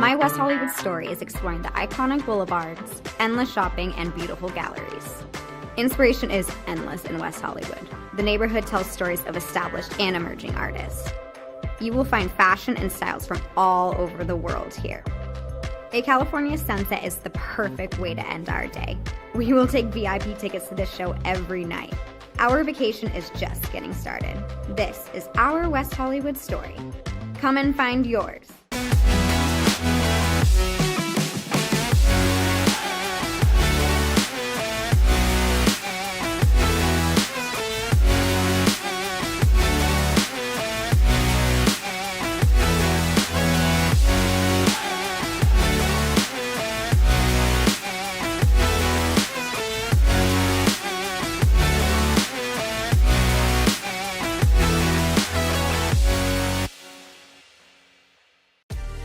My West Hollywood story is exploring the iconic boulevards, endless shopping, and beautiful galleries. Inspiration is endless in West Hollywood. The neighborhood tells stories of established and emerging artists. You will find fashion and styles from all over the world here. A California sunset is the perfect way to end our day. We will take VIP tickets to this show every night. Our vacation is just getting started. This is our West Hollywood story. Come and find yours.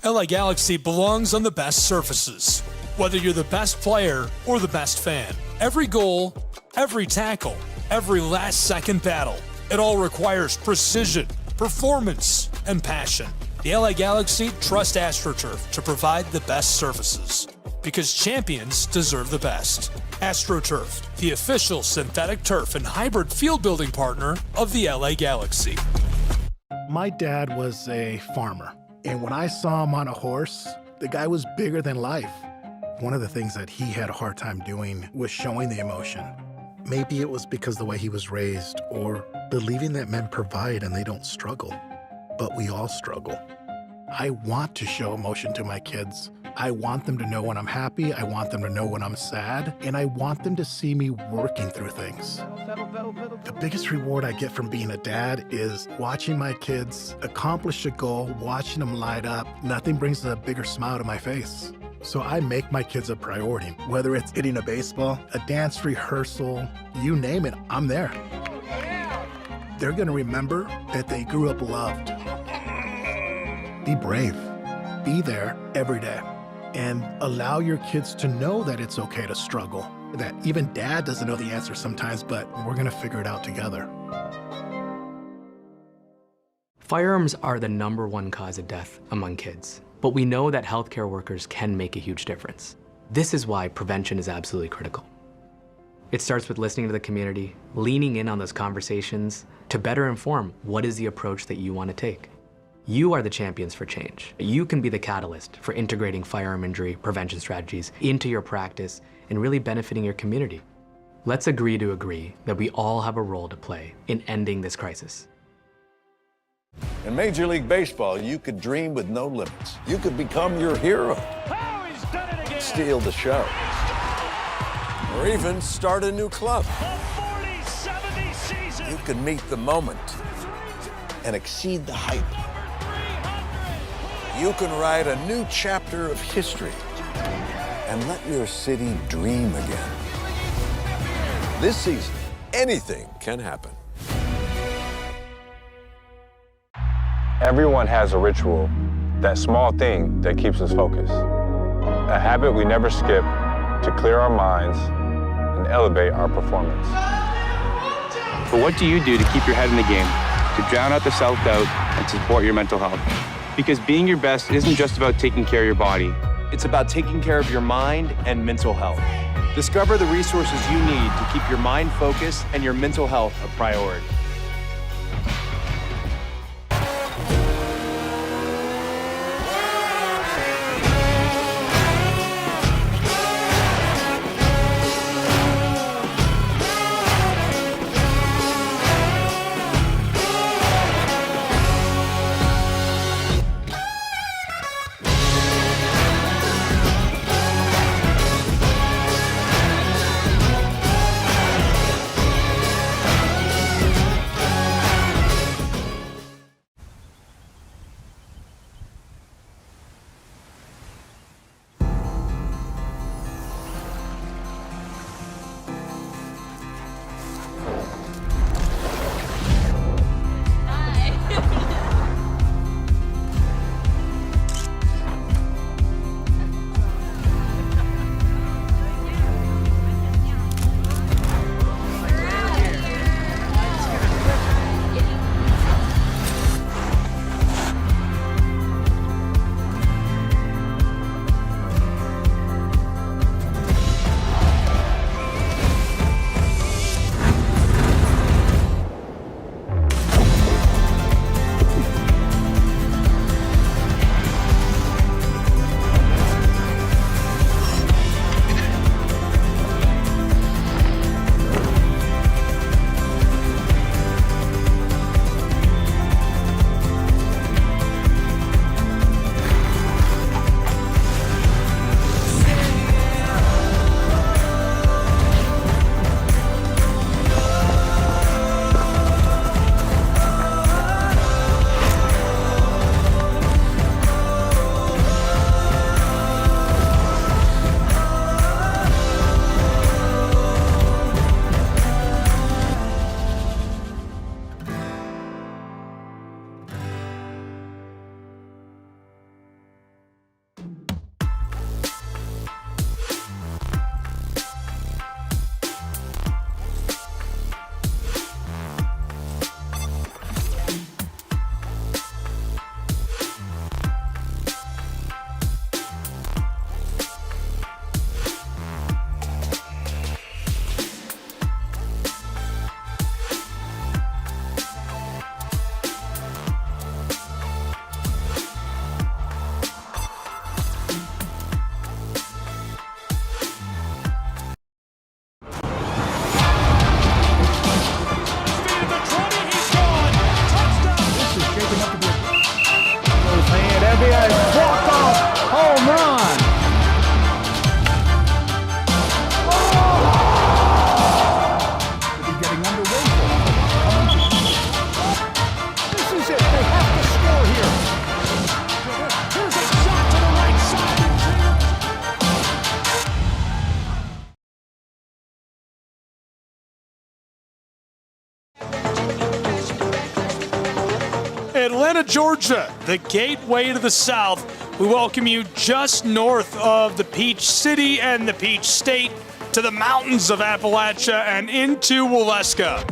LA Galaxy belongs on the best surfaces. Whether you're the best player or the best fan, every goal, every tackle, every last-second battle, it all requires precision, performance, and passion. The LA Galaxy trust Astroturf to provide the best surfaces, because champions deserve the best. Astroturf, the official synthetic turf and hybrid field building partner of the LA Galaxy. My dad was a farmer. And when I saw him on a horse, the guy was bigger than life. One of the things that he had a hard time doing was showing the emotion. Maybe it was because the way he was raised, or believing that men provide and they don't struggle. But we all struggle. I want to show emotion to my kids. I want them to know when I'm happy, I want them to know when I'm sad, and I want them to see me working through things. The biggest reward I get from being a dad is watching my kids accomplish a goal, watching them light up. Nothing brings a bigger smile to my face. So I make my kids a priority. Whether it's hitting a baseball, a dance rehearsal, you name it, I'm there. They're gonna remember that they grew up loved. Be brave. Be there every day. And allow your kids to know that it's okay to struggle, that even dad doesn't know the answer sometimes, but we're gonna figure it out together. Firearms are the #1 cause of death among kids, but we know that healthcare workers can make a huge difference. This is why prevention is absolutely critical. It starts with listening to the community, leaning in on those conversations to better inform what is the approach that you want to take. You are the champions for change. You can be the catalyst for integrating firearm injury prevention strategies into your practice and really benefiting your community. Let's agree to agree that we all have a role to play in ending this crisis. In Major League Baseball, you could dream with no limits. You could become your hero. Oh, he's done it again. Steal the show. Or even start a new club. A 40-70 season. You could meet the moment and exceed the hype. You can write a new chapter of history and let your city dream again. This season, anything can happen. Everyone has a ritual, that small thing that keeps us focused. A habit we never skip to clear our minds and elevate our performance. But what do you do to keep your head in the game, to drown out the self-doubt and support your mental health? Because being your best isn't just about taking care of your body. It's about taking care of your mind and mental health. Discover the resources you need to keep your mind focused and your mental health a priority. Atlanta, Georgia, the gateway to the South. We welcome you just north of the Peach City and the Peach State to the mountains of Appalachia and into Waleska.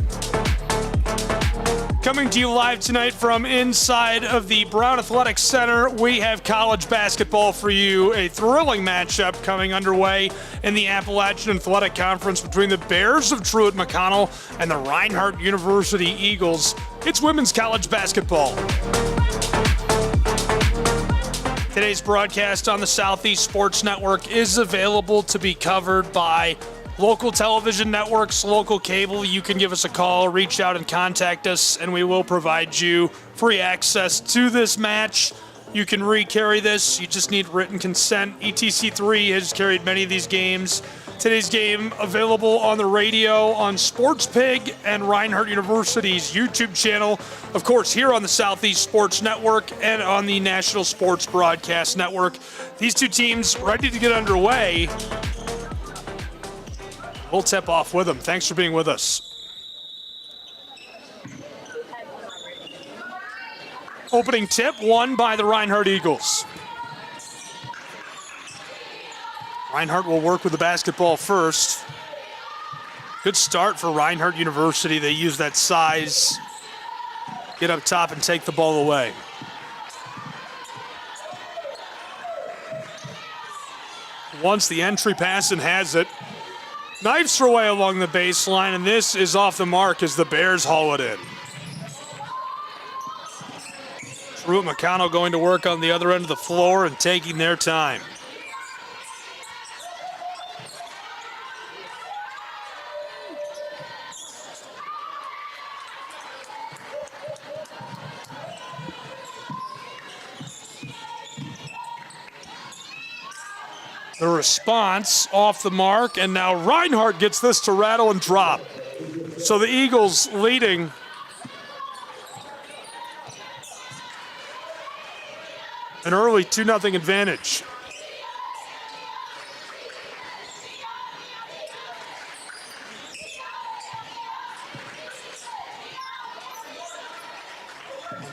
Coming to you live tonight from inside of the Brown Athletic Center, we have college basketball for you. A thrilling matchup coming underway in the Appalachian Athletic Conference between the Bears of Truett McConnell and the Reinhardt University Eagles. It's women's college basketball. Today's broadcast on the Southeast Sports Network is available to be covered by local television networks, local cable. You can give us a call, reach out and contact us, and we will provide you free access to this match. You can re-carry this. You just need written consent. ETC3 has carried many of these games. Today's game available on the radio, on SportsPig and Reinhardt University's YouTube channel. Of course, here on the Southeast Sports Network and on the National Sports Broadcast Network. These two teams ready to get underway. We'll tip off with them. Thanks for being with us. Opening tip won by the Reinhardt Eagles. Reinhardt will work with the basketball first. Good start for Reinhardt University. They use that size, get up top and take the ball away. Once the entry pass and has it. Knifes her way along the baseline, and this is off the mark as the Bears haul it in. Truett McConnell going to work on the other end of the floor and taking their time. The response off the mark, and now Reinhardt gets this to rattle and drop. So the Eagles leading. An early 2-0 advantage.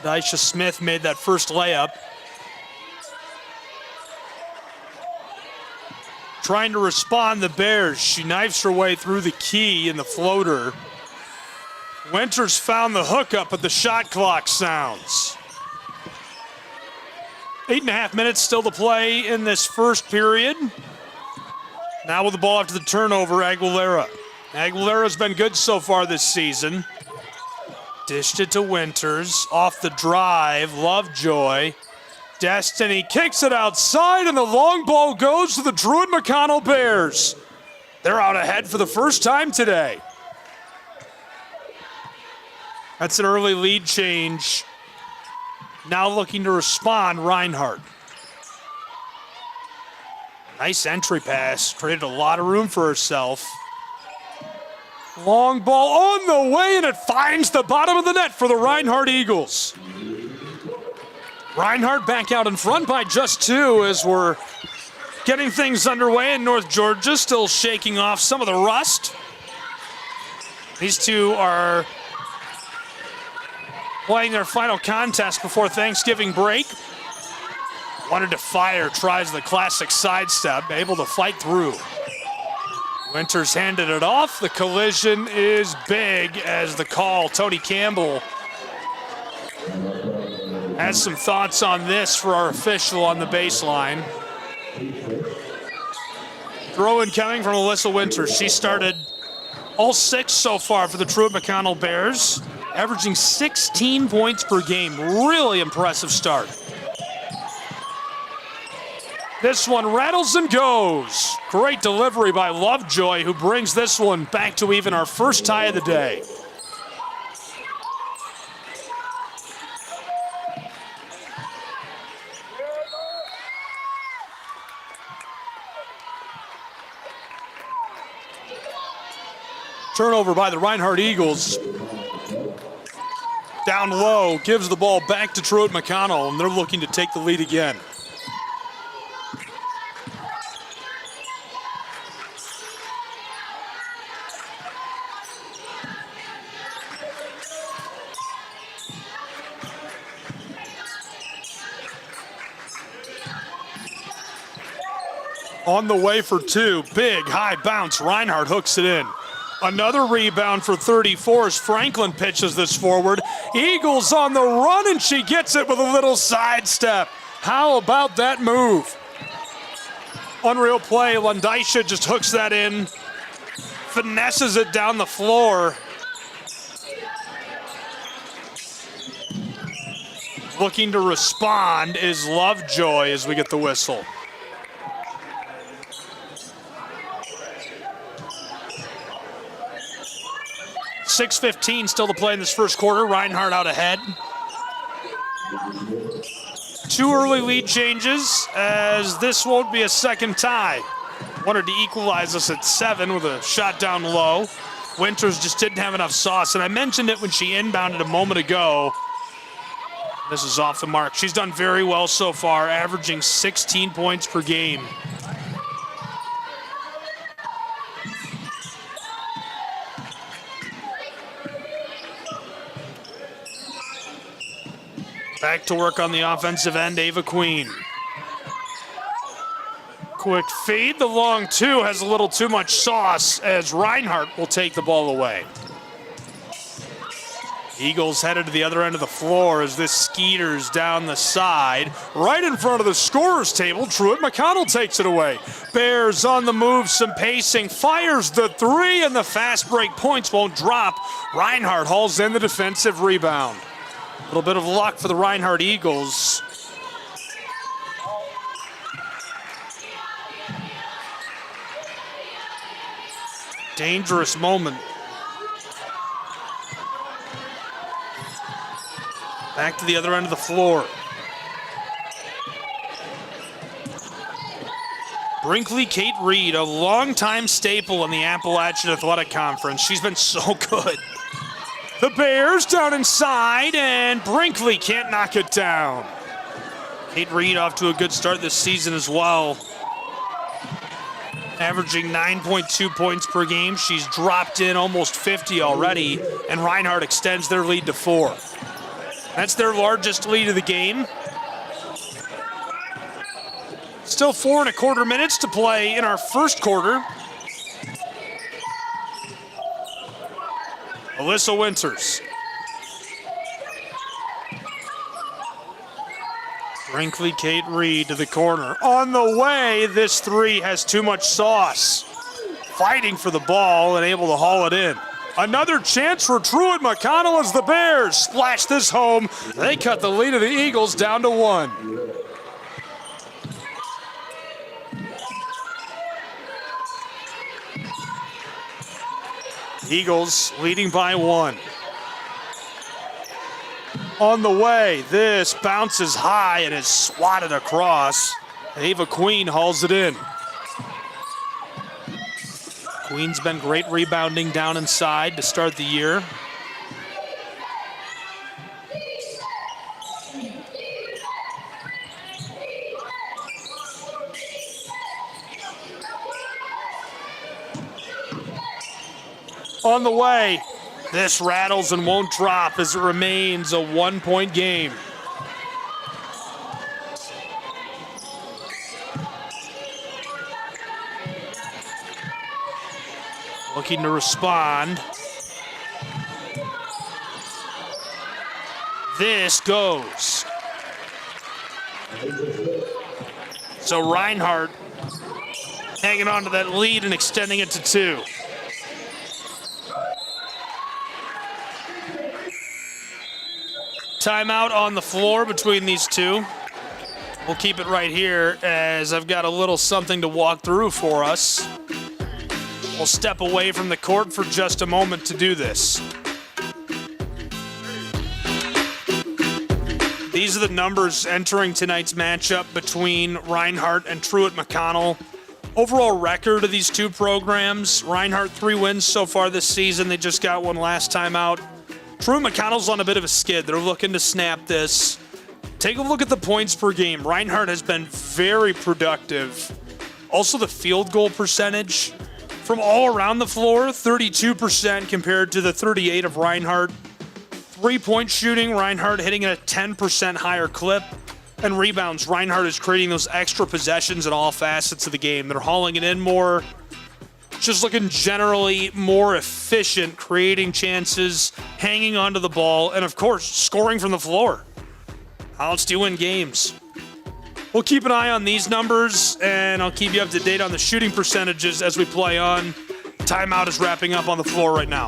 Daisha Smith made that first layup. Trying to respond, the Bears. She knifes her way through the key in the floater. Winters found the hookup, but the shot clock sounds. 8.5 minutes still to play in this first period. Now with the ball after the turnover, Aguilera. Aguilera's been good so far this season. Dished it to Winters. Off the drive, Lovejoy. Destiny kicks it outside, and the long ball goes to the Truett McConnell Bears. They're out ahead for the first time today. That's an early lead change. Now looking to respond, Reinhardt. Nice entry pass, created a lot of room for herself. Long ball on the way, and it finds the bottom of the net for the Reinhardt Eagles. Reinhardt back out in front by just 2 as we're getting things underway in North Georgia, still shaking off some of the rust. These two are playing their final contest before Thanksgiving break. Wanted to fire, tries the classic sidestep, able to fight through. Winters handed it off. The collision is big as the call, Tony Campbell, has some thoughts on this for our official on the baseline. Throw-in coming from Alyssa Winters. She started all 6 so far for the Truett McConnell Bears, averaging 16 points per game. Really impressive start. This one rattles and goes. Great delivery by Lovejoy, who brings this one back to even, our first tie of the day. Turnover by the Reinhardt Eagles. Down low, gives the ball back to Truett McConnell, and they're looking to take the lead again. On the way for two. Big high bounce. Reinhardt hooks it in. Another rebound for 34 as Franklin pitches this forward. Eagles on the run, and she gets it with a little sidestep. How about that move? Unreal play. Lundaisha just hooks that in. Finesses it down the floor. Looking to respond is Lovejoy as we get the whistle. .6:15 still to play in this first quarter. Reinhardt out ahead. Two early lead changes as this won't be a second tie. Wanted to equalize us at 7 with a shot down low. Winters just didn't have enough sauce, and I mentioned it when she inbounded a moment ago. This is off the mark. She's done very well so far, averaging 16 points per game. Back to work on the offensive end, Ava Queen. Quick feed, the long two has a little too much sauce as Reinhardt will take the ball away. Eagles headed to the other end of the floor as this skeeters down the side. Right in front of the scorer's table, Truett McConnell takes it away. Bears on the move, some pacing, fires the three, and the fast break points won't drop. Reinhardt hauls in the defensive rebound. A little bit of luck for the Reinhardt Eagles. Dangerous moment. Back to the other end of the floor. Brinkley Kate Reed, a longtime staple in the Appalachian Athletic Conference. She's been so good. The Bears down inside, and Brinkley can't knock it down. Kate Reed off to a good start this season as well. Averaging 9.2 points per game. She's dropped in almost 50 already, and Reinhardt extends their lead to 4. That's their largest lead of the game. Still 4.25 minutes to play in our first quarter. Alyssa Winters. Brinkley Kate Reed to the corner. On the way, this three has too much sauce. Fighting for the ball and able to haul it in. Another chance for Truett McConnell as the Bears splash this home. They cut the lead of the Eagles down to 1. Eagles leading by 1. On the way, this bounces high and is swatted across. Ava Queen hauls it in. Queen's been great rebounding down inside to start the year. On the way, this rattles and won't drop as it remains a 1-point game. Looking to respond. This goes. So Reinhardt hanging on to that lead and extending it to 2. Timeout on the floor between these two. We'll keep it right here as I've got a little something to walk through for us. We'll step away from the court for just a moment to do this. These are the numbers entering tonight's matchup between Reinhardt and Truett McConnell. Overall record of these two programs, Reinhardt 3 wins so far this season. They just got one last time out. Truett McConnell's on a bit of a skid. They're looking to snap this. Take a look at the points per game. Reinhardt has been very productive. Also the field goal percentage from all around the floor, 32% compared to the 38 of Reinhardt. 3-point shooting, Reinhardt hitting at a 10% higher clip. and rebounds. Reinhardt is creating those extra possessions in all facets of the game. They're hauling it in more, just looking generally more efficient, creating chances, hanging onto the ball, and of course, scoring from the floor. How else do you win games? We'll keep an eye on these numbers, and I'll keep you up to date on the shooting percentages as we play on. Timeout is wrapping up on the floor right now.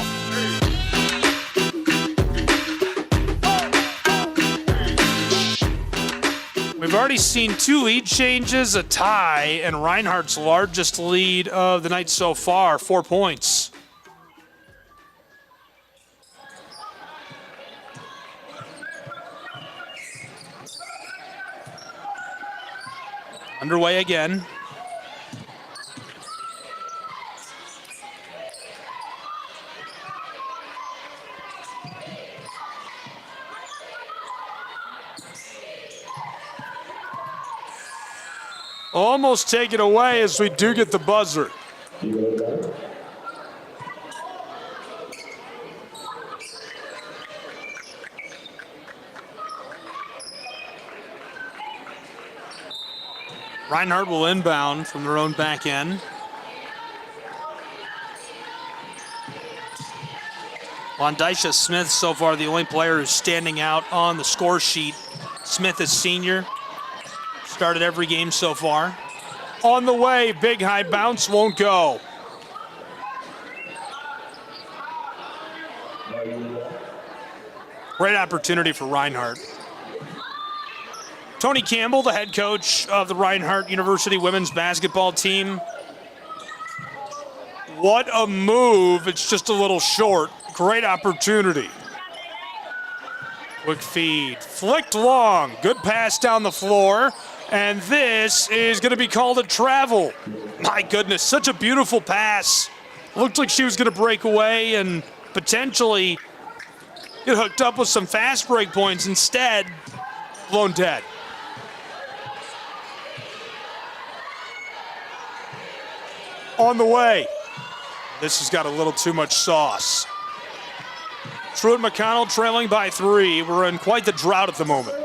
We've already seen 2 lead changes, a tie, and Reinhardt's largest lead of the night so far, 4 points. Underway again. Almost taken away as we do get the buzzer. Reinhardt will inbound from their own back end. Londisha Smith so far the only player who's standing out on the score sheet. Smith is senior. Started every game so far. On the way, big high bounce won't go. Great opportunity for Reinhardt. Tony Campbell, the head coach of the Reinhardt University women's basketball team. What a move, it's just a little short. Great opportunity. Quick feed, flicked long, good pass down the floor. And this is going to be called a travel. My goodness, such a beautiful pass. Looked like she was going to break away and potentially get hooked up with some fast break points. Instead, blown dead. On the way. This has got a little too much sauce. Truett McConnell trailing by 3. We're in quite the drought at the moment.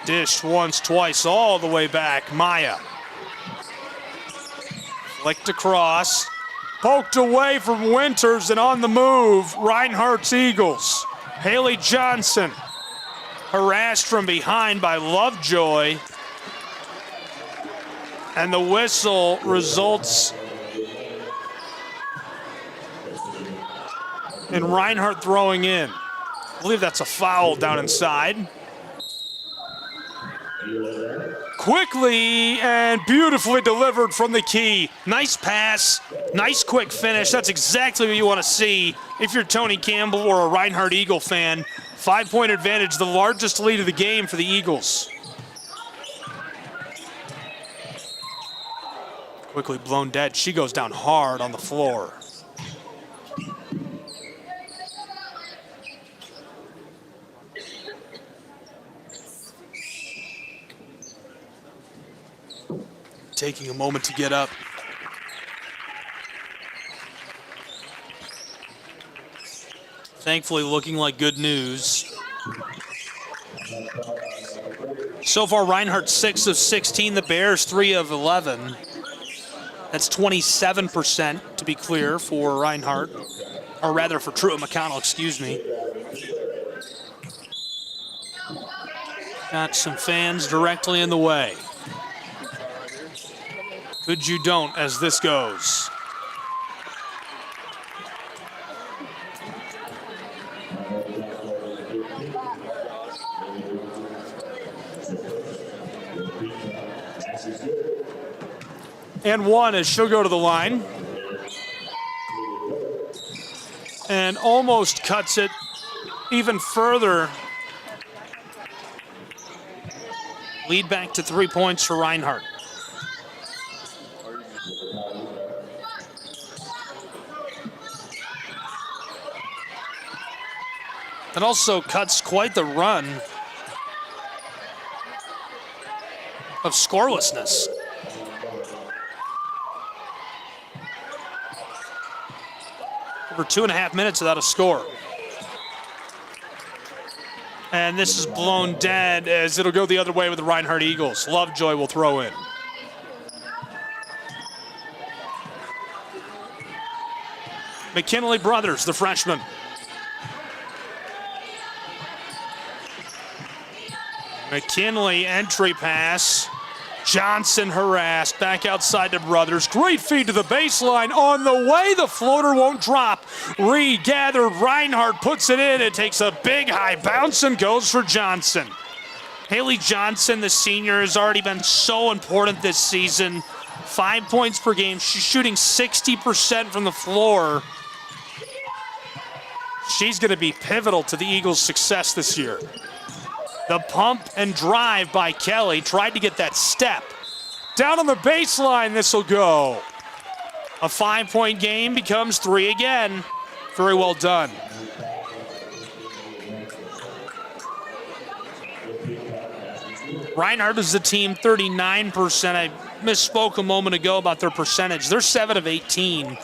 Dished once, twice, all the way back. Maya. Flicked across. Poked away from Winters and on the move. Reinhardt's Eagles. Haley Johnson. Harassed from behind by Lovejoy. And the whistle results in Reinhardt throwing in. I believe that's a foul down inside. Quickly and beautifully delivered from the key. Nice pass, nice quick finish. That's exactly what you want to see if you're Tony Campbell or a Reinhardt Eagle fan. 5-point advantage, the largest lead of the game for the Eagles. Quickly blown dead. She goes down hard on the floor. Taking a moment to get up. Thankfully looking like good news. So far, Reinhardt 6 of 16, the Bears 3 of 11. That's 27% to be clear for Reinhardt, or rather for Truett McConnell, excuse me. Got some fans directly in the way. Good you don't as this goes. And 1 as she'll go to the line. And almost cuts it even further. Lead back to 3 points for Reinhardt. It also cuts quite the run of scorelessness. Over 2.5 minutes without a score. And this is blown dead as it'll go the other way with the Reinhardt Eagles. Lovejoy will throw in. McKinley brothers, the freshman. McKinley entry pass. Johnson harassed, back outside to Brothers. Great feed to the baseline. On the way, the floater won't drop. Regathered, Reinhardt puts it in. It takes a big high bounce and goes for Johnson. Haley Johnson, the senior, has already been so important this season. 5 points per game. She's shooting 60% from the floor. She's going to be pivotal to the Eagles' success this year. The pump and drive by Kelly. Tried to get that step. Down on the baseline, this will go. A 5-point game becomes 3 again. Very well done. Reinhardt is the team 39%. I misspoke a moment ago about their percentage. They're 7 of 18.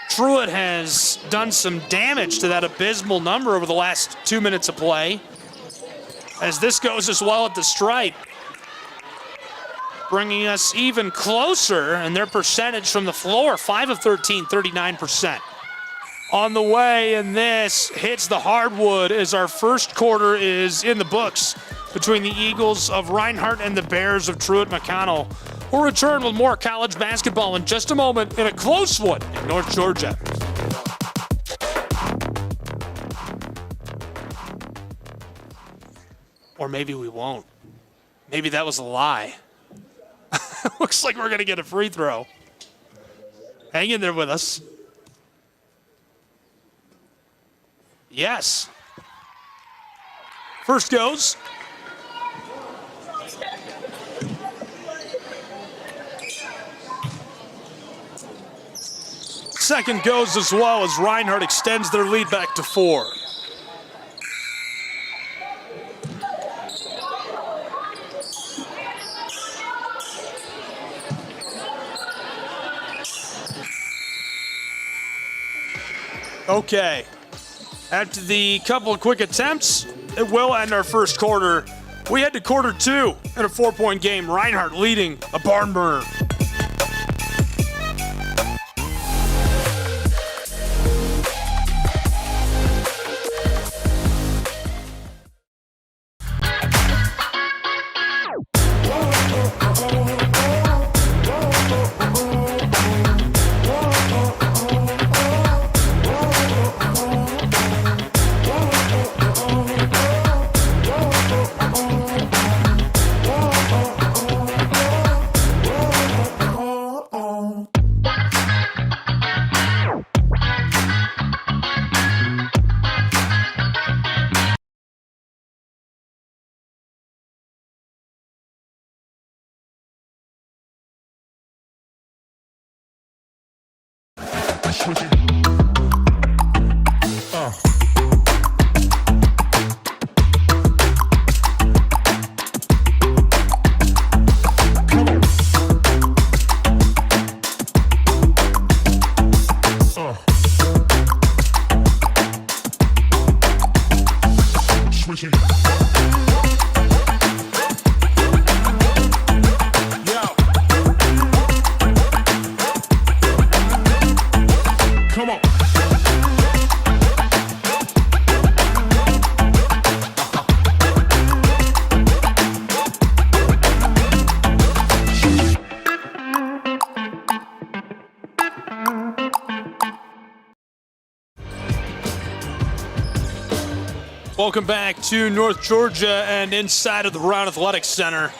Truett has done some damage to that abysmal number over the last 2 minutes of play. As this goes as well at the stripe, bringing us even closer, and their percentage from the floor, 5 of 13, 39%. On the way, and this hits the hardwood as our first quarter is in the books between the Eagles of Reinhardt and the Bears of Truett McConnell. We'll return with more college basketball in just a moment in a close one in North Georgia. Or maybe we won't. Maybe that was a lie. Looks like we're going to get a free throw. Hang in there with us. Yes. First goes. Second goes as well as Reinhardt extends their lead back to 4. Okay, after the couple of quick attempts, it will end our first quarter. We head to quarter 2 in a 4-point game. Reinhardt leading a barn burner. Welcome back to North Georgia and inside of the Brown Athletics Center.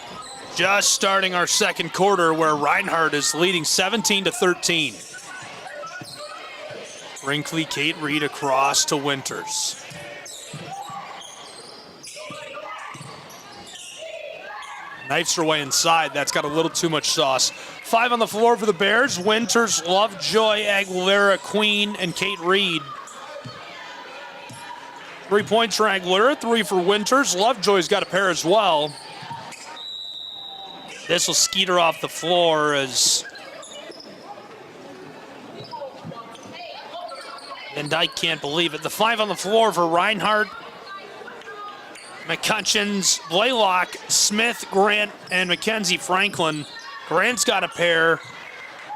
Just starting our second quarter where Reinhardt is leading 17-13. Brinkley, Kate Reed across to Winters. Knifes her way inside. That's got a little too much sauce. 5 on the floor for the Bears. Winters, Lovejoy, Aguilera, Queen, and Kate Reed. 3 points for Aguilera, 3 for Winters. Lovejoy's got a pair as well. This will skeeter off the floor as Van Dyke can't believe it. The 5 on the floor for Reinhardt. McCutcheon's, Blaylock, Smith, Grant, and Mackenzie Franklin. Grant's got a pair.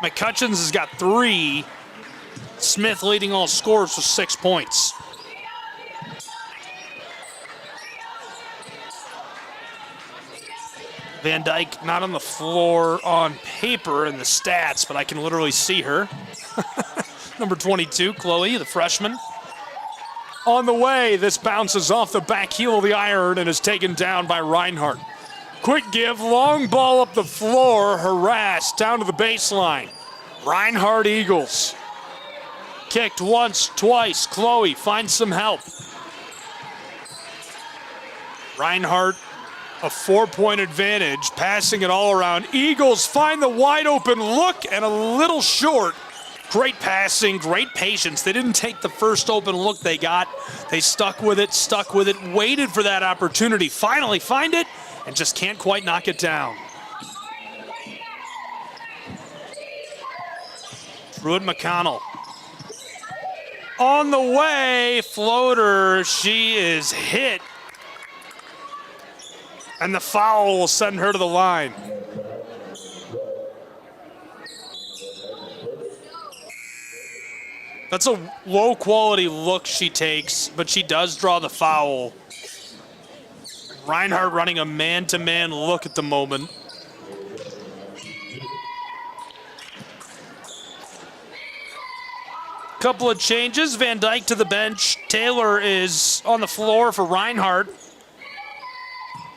McCutcheon's has got 3. Smith leading all scorers with 6 points. Van Dyke not on the floor on paper in the stats, but I can literally see her. Number 22, Chloe, the freshman. On the way, this bounces off the back heel of the iron and is taken down by Reinhardt. Quick give, long ball up the floor, harassed down to the baseline. Reinhardt Eagles. Kicked once, twice. Chloe finds some help. Reinhardt, a 4-point advantage, passing it all around. Eagles find the wide open look and a little short. Great passing, great patience. They didn't take the first open look they got. They stuck with it, waited for that opportunity. Finally find it and just can't quite knock it down. Truett McConnell. On the way, floater, she is hit. And the foul will send her to the line. That's a low quality look she takes, but she does draw the foul. Reinhardt running a man-to-man look at the moment. Couple of changes, Van Dyke to the bench. Taylor is on the floor for Reinhardt.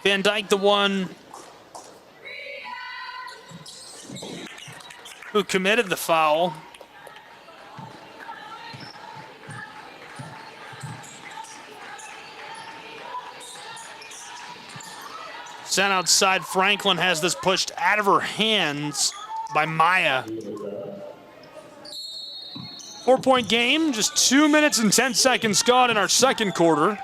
Van Dyke, the one who committed the foul. Sent outside, Franklin has this pushed out of her hands by Maya. 4-point game, just 2 minutes and 10 seconds gone in our second quarter.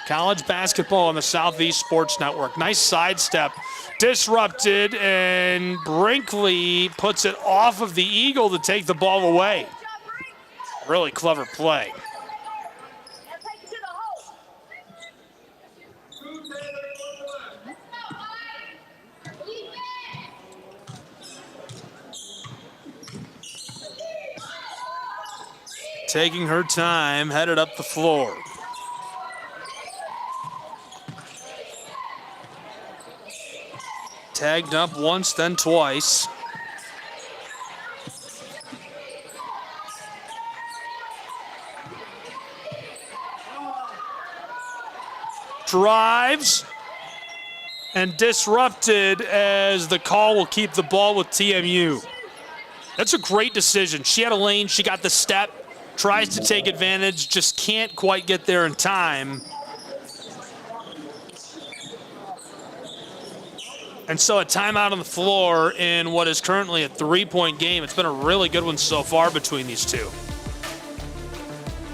College basketball on the Southeast Sports Network. Nice sidestep. Disrupted, and Brinkley puts it off of the Eagle to take the ball away. Really clever play. Taking her time, headed up the floor. Tagged up once, then twice. Drives and disrupted as the call will keep the ball with TMU. That's a great decision. She had a lane, she got the step, tries to take advantage, just can't quite get there in time. And so a timeout on the floor in what is currently a 3-point game. It's been a really good one so far between these two.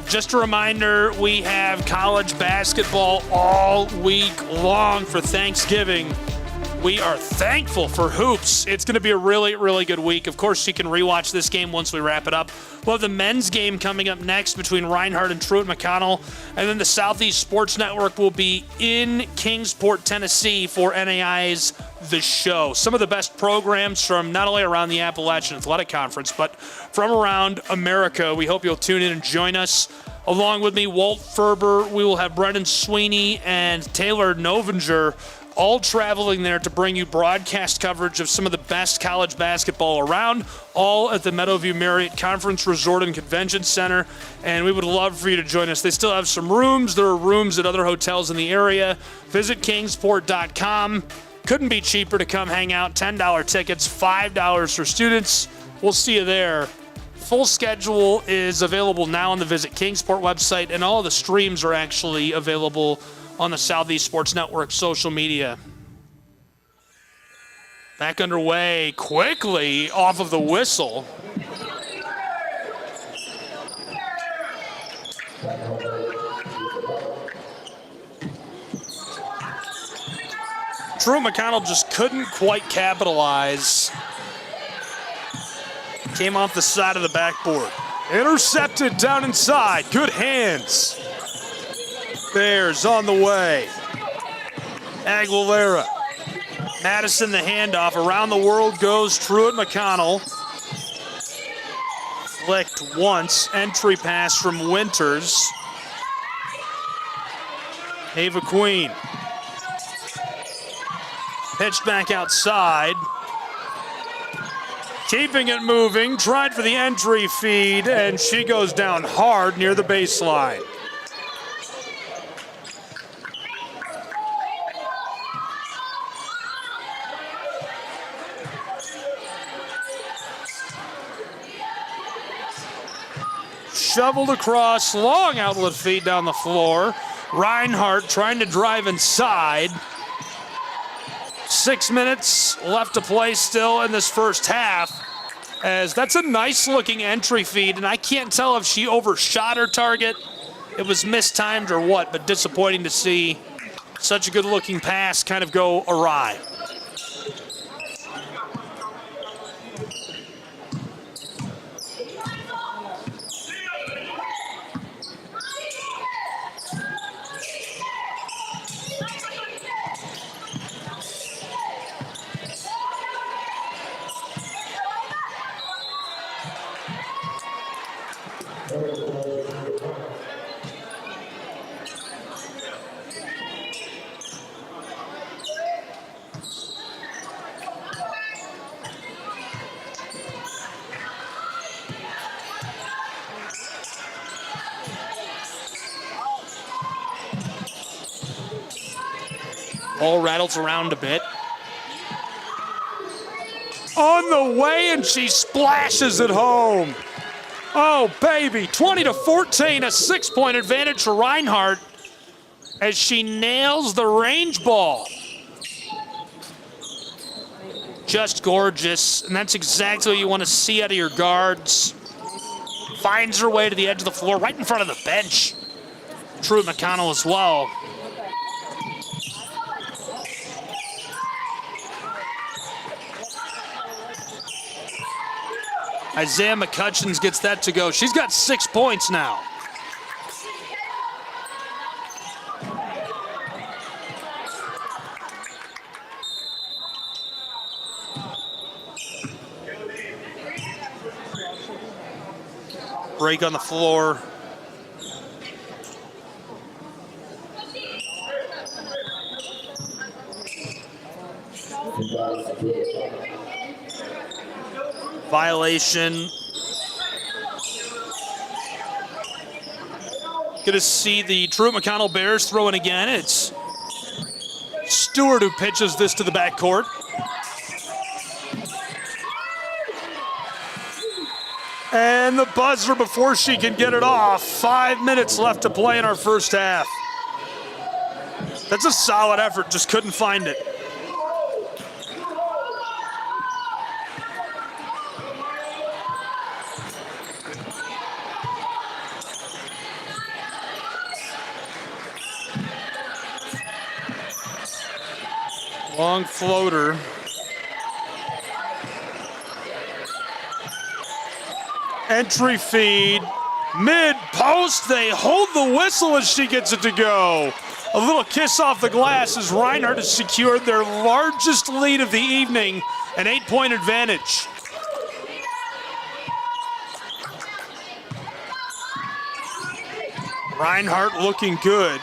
Just a reminder, we have college basketball all week long for Thanksgiving. We are thankful for hoops. It's going to be a really, really good week. Of course, you can rewatch this game once we wrap it up. We'll have the men's game coming up next between Reinhardt and Truett McConnell. And then the Southeast Sports Network will be in Kingsport, Tennessee for NAI's The Show. Some of the best programs from not only around the Appalachian Athletic Conference, but from around America. We hope you'll tune in and join us. Along with me, Walt Ferber. We will have Brendan Sweeney and Taylor Novinger all traveling there to bring you broadcast coverage of some of the best college basketball around, all at the Meadowview Marriott Conference Resort and Convention Center, and we would love for you to join us. They still have some rooms. There are rooms at other hotels in the area. Visit kingsport.com. Couldn't be cheaper to come hang out. $10 tickets, $5 for students. We'll see you there. Full schedule is available now on the Visit Kingsport website, and all the streams are actually available on the Southeast Sports Network social media. Back underway quickly off of the whistle. Truett McConnell just couldn't quite capitalize. Came off the side of the backboard. Intercepted down inside. Good hands. Bears on the way. Aguilera. Madison the handoff. Around the world goes Truett McConnell. Flicked once. Entry pass from Winters. Ava Queen. Pitched back outside. Keeping it moving. Tried for the entry feed, and she goes down hard near the baseline. Shoveled across, long outlet feed down the floor. Reinhardt trying to drive inside. 6 minutes left to play still in this first half, as that's a nice looking entry feed, and I can't tell if she overshot her target, it was mistimed or what, but disappointing to see such a good looking pass kind of go awry. Ball rattles around a bit. On the way, and she splashes it home. Oh, baby, 20-14, a 6-point advantage for Reinhardt as she nails the range ball. Just gorgeous, and that's exactly what you want to see out of your guards. Finds her way to the edge of the floor, right in front of the bench. Truett McConnell as well. Isaiah McCutcheons gets that to go. She's got 6 points now. Break on the floor. Violation. Gonna see the Truett McConnell Bears throwing again. It's Stewart who pitches this to the backcourt. And the buzzer before she can get it off. 5 minutes left to play in our first half. That's a solid effort, just couldn't find it. Long floater. Entry feed. Mid-post, they hold the whistle as she gets it to go. A little kiss off the glass as Reinhardt has secured their largest lead of the evening, an 8-point advantage. Reinhardt looking good.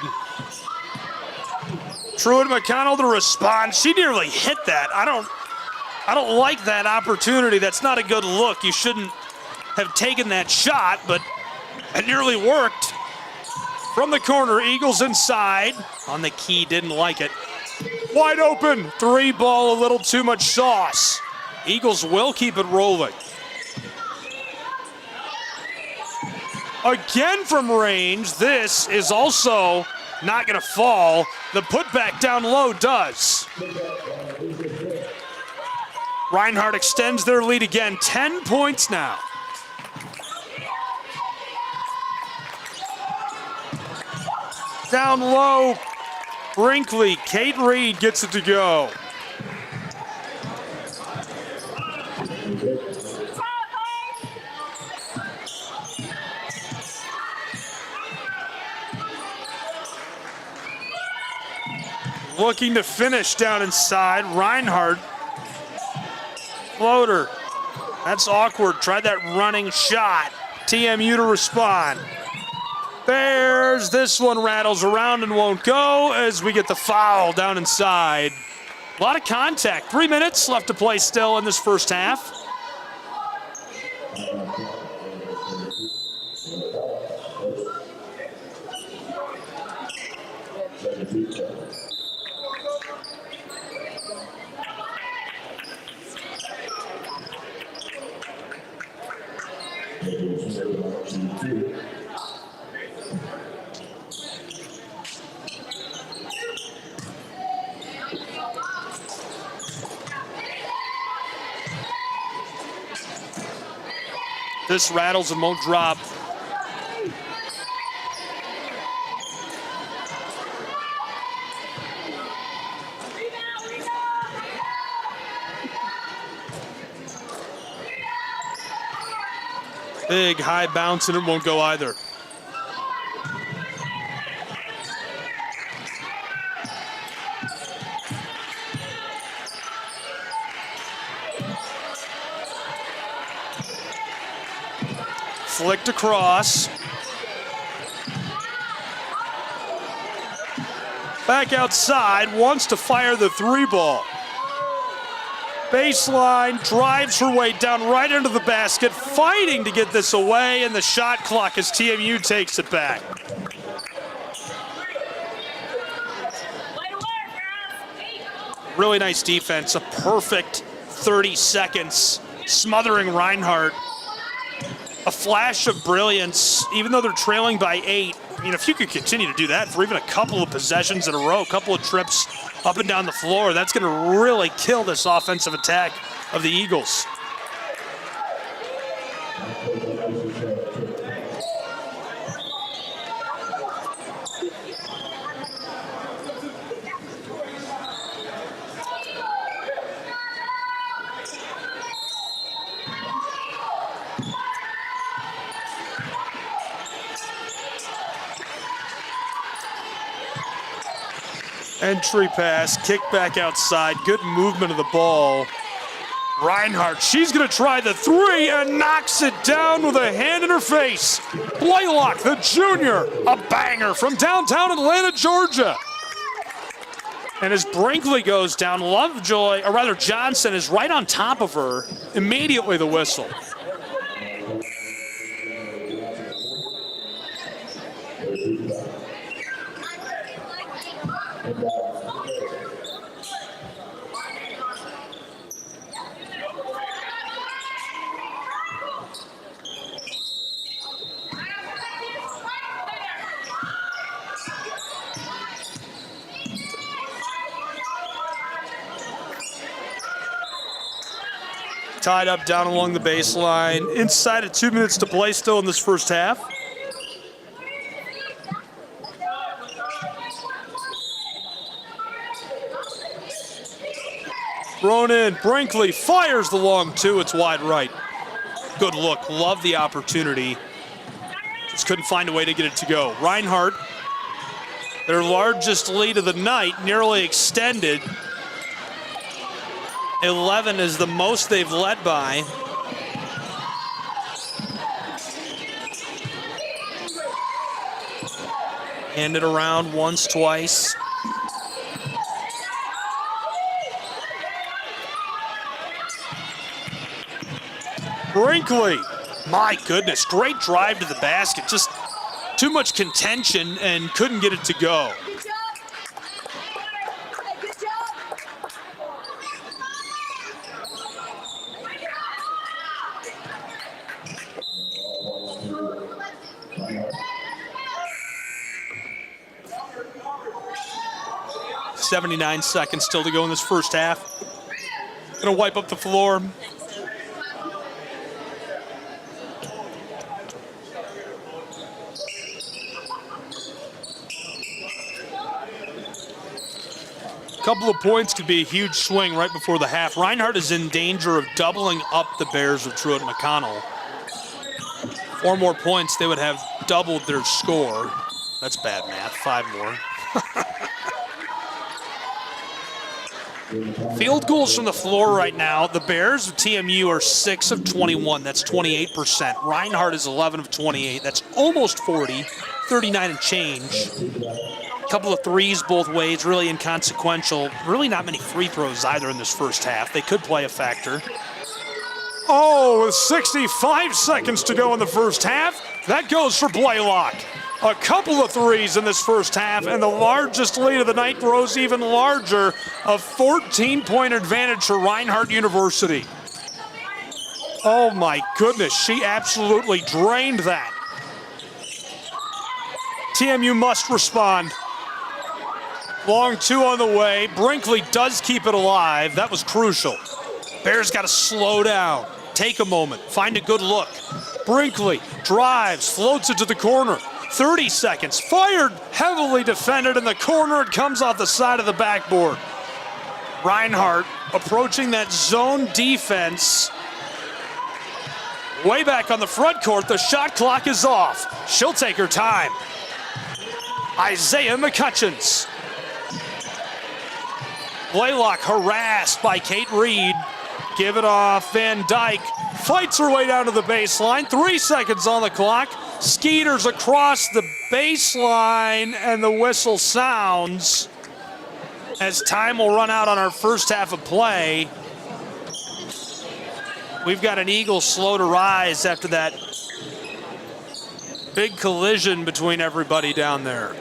Truett McConnell to respond. She nearly hit that. I don't like that opportunity. That's not a good look. You shouldn't have taken that shot, but it nearly worked. From the corner, Eagles inside. On the key, didn't like it. Wide open, 3-ball, a little too much sauce. Eagles will keep it rolling. Again from range, this is also not gonna fall. The putback down low does. Reinhardt extends their lead again, 10 points now. Down low, Brinkley, Kate Reed gets it to go. looking to finish down inside. Reinhardt. Floater. That's awkward. Tried that running shot. TMU to respond. Bears. This one rattles around and won't go as we get the foul down inside. A lot of contact. 3 minutes left to play still in this first half. This rattles and won't drop. Big high bounce and it won't go either. Flicked across. Back outside, wants to fire the 3-ball. Baseline, drives her way down right into the basket, fighting to get this away, and the shot clock as TMU takes it back. Really nice defense, a perfect 30 seconds, smothering Reinhardt. A flash of brilliance, even though they're trailing by 8. I mean, if you could continue to do that for even a couple of possessions in a row, a couple of trips up and down the floor, that's going to really kill this offensive attack of the Eagles. Entry pass, kick back outside, good movement of the ball. Reinhardt, she's gonna try the 3 and knocks it down with a hand in her face. Blaylock, the junior, a banger from downtown Atlanta, Georgia. And as Brinkley goes down, Lovejoy, or rather Johnson, is right on top of her. Immediately the whistle. Tied up down along the baseline. Inside of 2 minutes to play still in this first half. Thrown in, Brinkley fires the long 2, it's wide right. Good look, love the opportunity. Just couldn't find a way to get it to go. Reinhardt, their largest lead of the night, nearly extended. 11 is the most they've led by. Hand it around once, twice. Brinkley, my goodness, great drive to the basket. Just too much contention and couldn't get it to go. .79 seconds still to go in this first half. Gonna wipe up the floor. Couple of points could be a huge swing right before the half. Reinhardt is in danger of doubling up the Bears of Truett and McConnell. 4 more points, they would have doubled their score. That's bad math, 5 more. Field goals from the floor right now. The Bears of TMU are 6 of 21. That's 28%. Reinhardt is 11 of 28. That's almost 40, 39 and change. A couple of threes both ways, really inconsequential. Really not many free throws either in this first half. They could play a factor. Oh, with 65 seconds to go in the first half, that goes for Blaylock. A couple of threes in this first half, and the largest lead of the night grows even larger. A 14-point advantage for Reinhardt University. Oh my goodness, she absolutely drained that. TMU must respond. Long two on the way. Brinkley does keep it alive. That was crucial. Bears got to slow down, take a moment, find a good look. Brinkley drives, floats it to the corner. 30 seconds, fired, heavily defended in the corner. It comes off the side of the backboard. Reinhardt approaching that zone defense. Way back on the front court, the shot clock is off. She'll take her time. Isaiah McCutcheons. Blaylock harassed by Kate Reed. Give it off, Van Dyke. Fights her way down to the baseline. 3 seconds on the clock. Skeeters across the baseline, and the whistle sounds as time will run out on our first half of play. We've got an Eagle slow to rise after that big collision between everybody down there.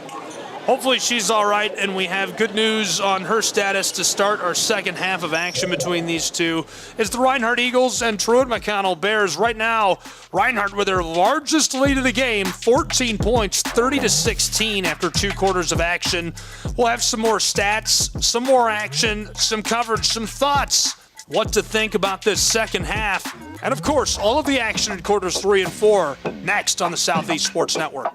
Hopefully she's all right, and we have good news on her status to start our second half of action between these two. It's the Reinhardt Eagles and Truett McConnell Bears. Right now, Reinhardt with their largest lead of the game, 14 points, 30-16 after 2 quarters of action. We'll have some more stats, some more action, some coverage, some thoughts, what to think about this second half. And of course, all of the action in quarters 3 and 4 next on the Southeast Sports Network.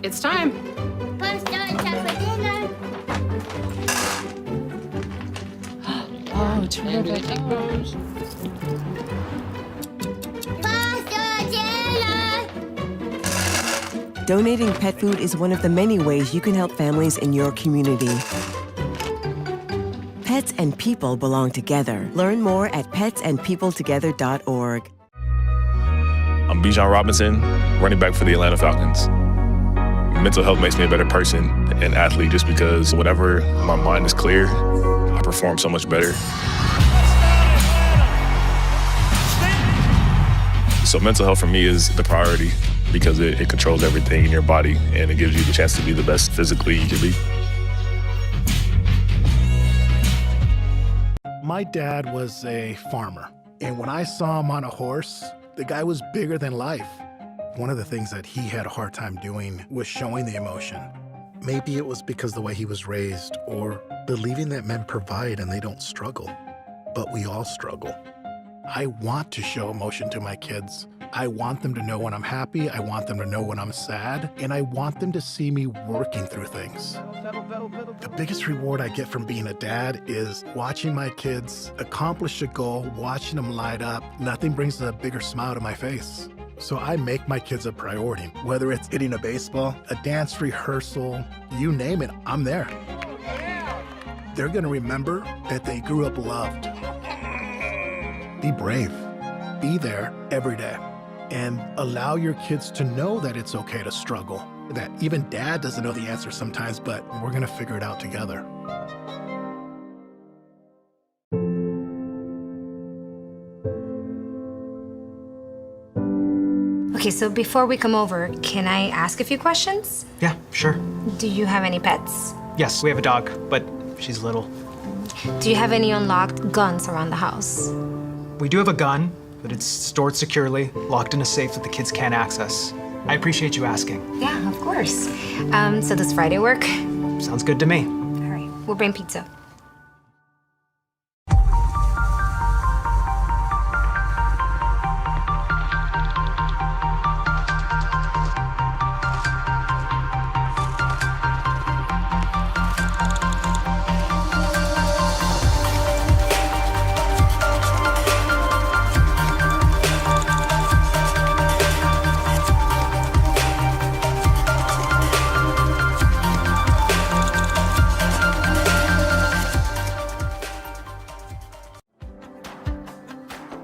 It's time. Oh, terrific. Donating pet food is one of the many ways you can help families in your community. Pets and people belong together. Learn more at petsandpeopletogether.org. I'm Bijan Robinson, running back for the Atlanta Falcons. Mental health makes me a better person and athlete just because whenever my mind is clear, I perform so much better. So mental health for me is the priority because it controls everything in your body and it gives you the chance to be the best physically you can be. My dad was a farmer, and when I saw him on a horse, the guy was bigger than life. One of the things that he had a hard time doing was showing the emotion. Maybe it was because the way he was raised or believing that men provide and they don't struggle. But we all struggle. I want to show emotion to my kids. I want them to know when I'm happy. I want them to know when I'm sad. And I want them to see me working through things. The biggest reward I get from being a dad is watching my kids accomplish a goal, watching them light up. Nothing brings a bigger smile to my face. So I make my kids a priority. Whether it's hitting a baseball, a dance rehearsal, you name it, I'm there. They're gonna remember that they grew up loved. Be brave. Be there every day. And allow your kids to know that it's okay to struggle. That even dad doesn't know the answer sometimes, but we're gonna figure it out together. Okay, so before we come over, can I ask a few questions? Yeah, sure. Do you have any pets? Yes, we have a dog, but she's little. Do you have any unlocked guns around the house? We do have a gun, but it's stored securely, locked in a safe that the kids can't access. I appreciate you asking. Yeah, of course. So does Friday work? Sounds good to me. All right, we'll bring pizza.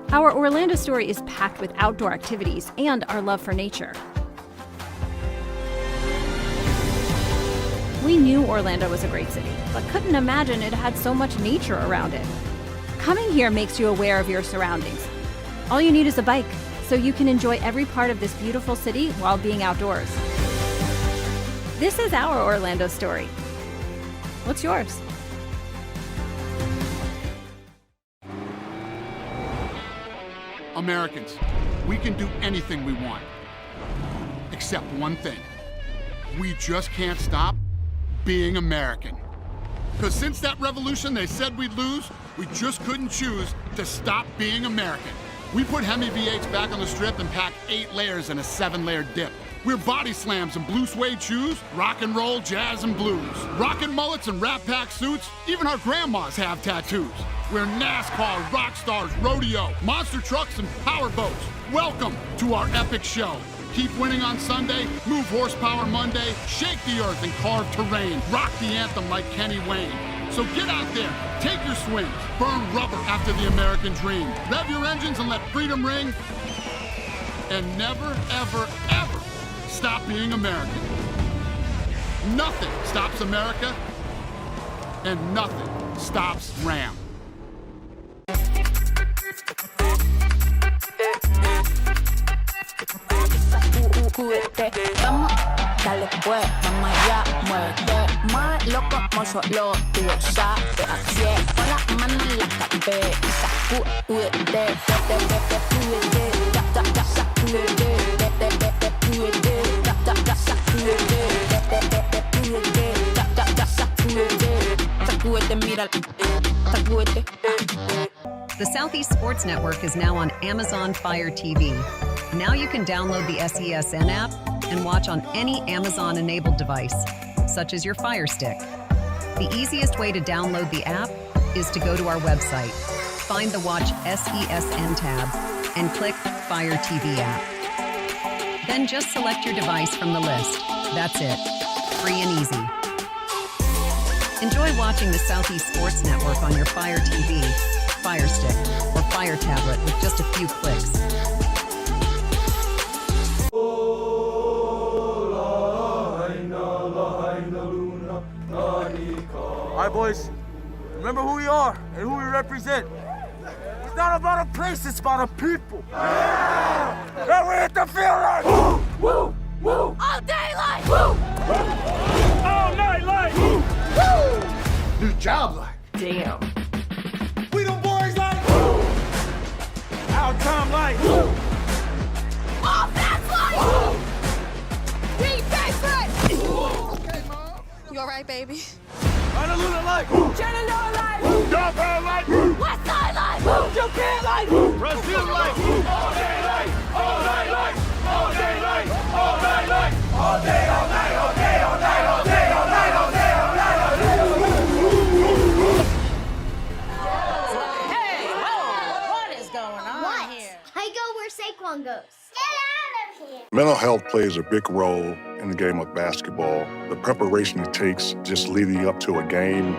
Our Orlando story is packed with outdoor activities and our love for nature. We knew Orlando was a great city, but couldn't imagine it had so much nature around it. Coming here makes you aware of your surroundings. All you need is a bike, so you can enjoy every part of this beautiful city while being outdoors. This is our Orlando story. What's yours? Americans, we can do anything we want, except one thing. We just can't stop being American. Because since that revolution they said we'd lose, we just couldn't choose to stop being American. We put Hemi V8s back on the strip and packed 8 layers in a 7-layer dip. We're body slams and blue suede shoes, rock and roll, jazz and blues. Rockin' mullets and Rat Pack suits, even our grandmas have tattoos. We're NASCAR, rock stars, rodeo, monster trucks and power boats. Welcome to our epic show. Keep winning on Sunday, move horsepower Monday, shake the earth and carve terrain, rock the anthem like Kenny Wayne. So get out there, take your swings, burn rubber after the American dream. Rev your engines and let freedom ring. And never, ever, ever stop being American. Nothing stops America, and nothing stops Ram. Vamos, dale pues, vamos allá, muerte más loco como solo tú sabes, así es, con las manos en la cabeza, sacúdete, sacúdete, mira, sacúdete. The Southeast Sports Network is now on Amazon Fire TV. Now you can download the SESN app and watch on any Amazon-enabled device, such as your Fire Stick. The easiest way to download the app is to go to our website, find the Watch SESN tab, and click Fire TV app. Then just select your device from the list. That's it. Free and easy. Enjoy watching the Southeast Sports Network on your Fire TV, Fire Stick, or Fire Tablet with just a few clicks. All right, boys, remember who we are and who we represent. It's not about a place, it's about a people. Yeah! Now we hit the field like woo, woo, woo. All day like woo, woo. All night like woo, woo. New job like damn. We the boys like woo. Our time like woo. All that's like woo. Defense like woo. Okay, Mom. You all right, baby? Honolulu like Chattanooga like Downtown like West Side like Japan like Brazil like all day like, all night like, all day like, all night like, all day, all night, all day, all night, all day, all night, all day, all night, all day. Hey, whoa, what is going on here? I go where Saquon goes. Get out of here! Mental health plays a big role in the game of basketball. The preparation it takes just leading up to a game.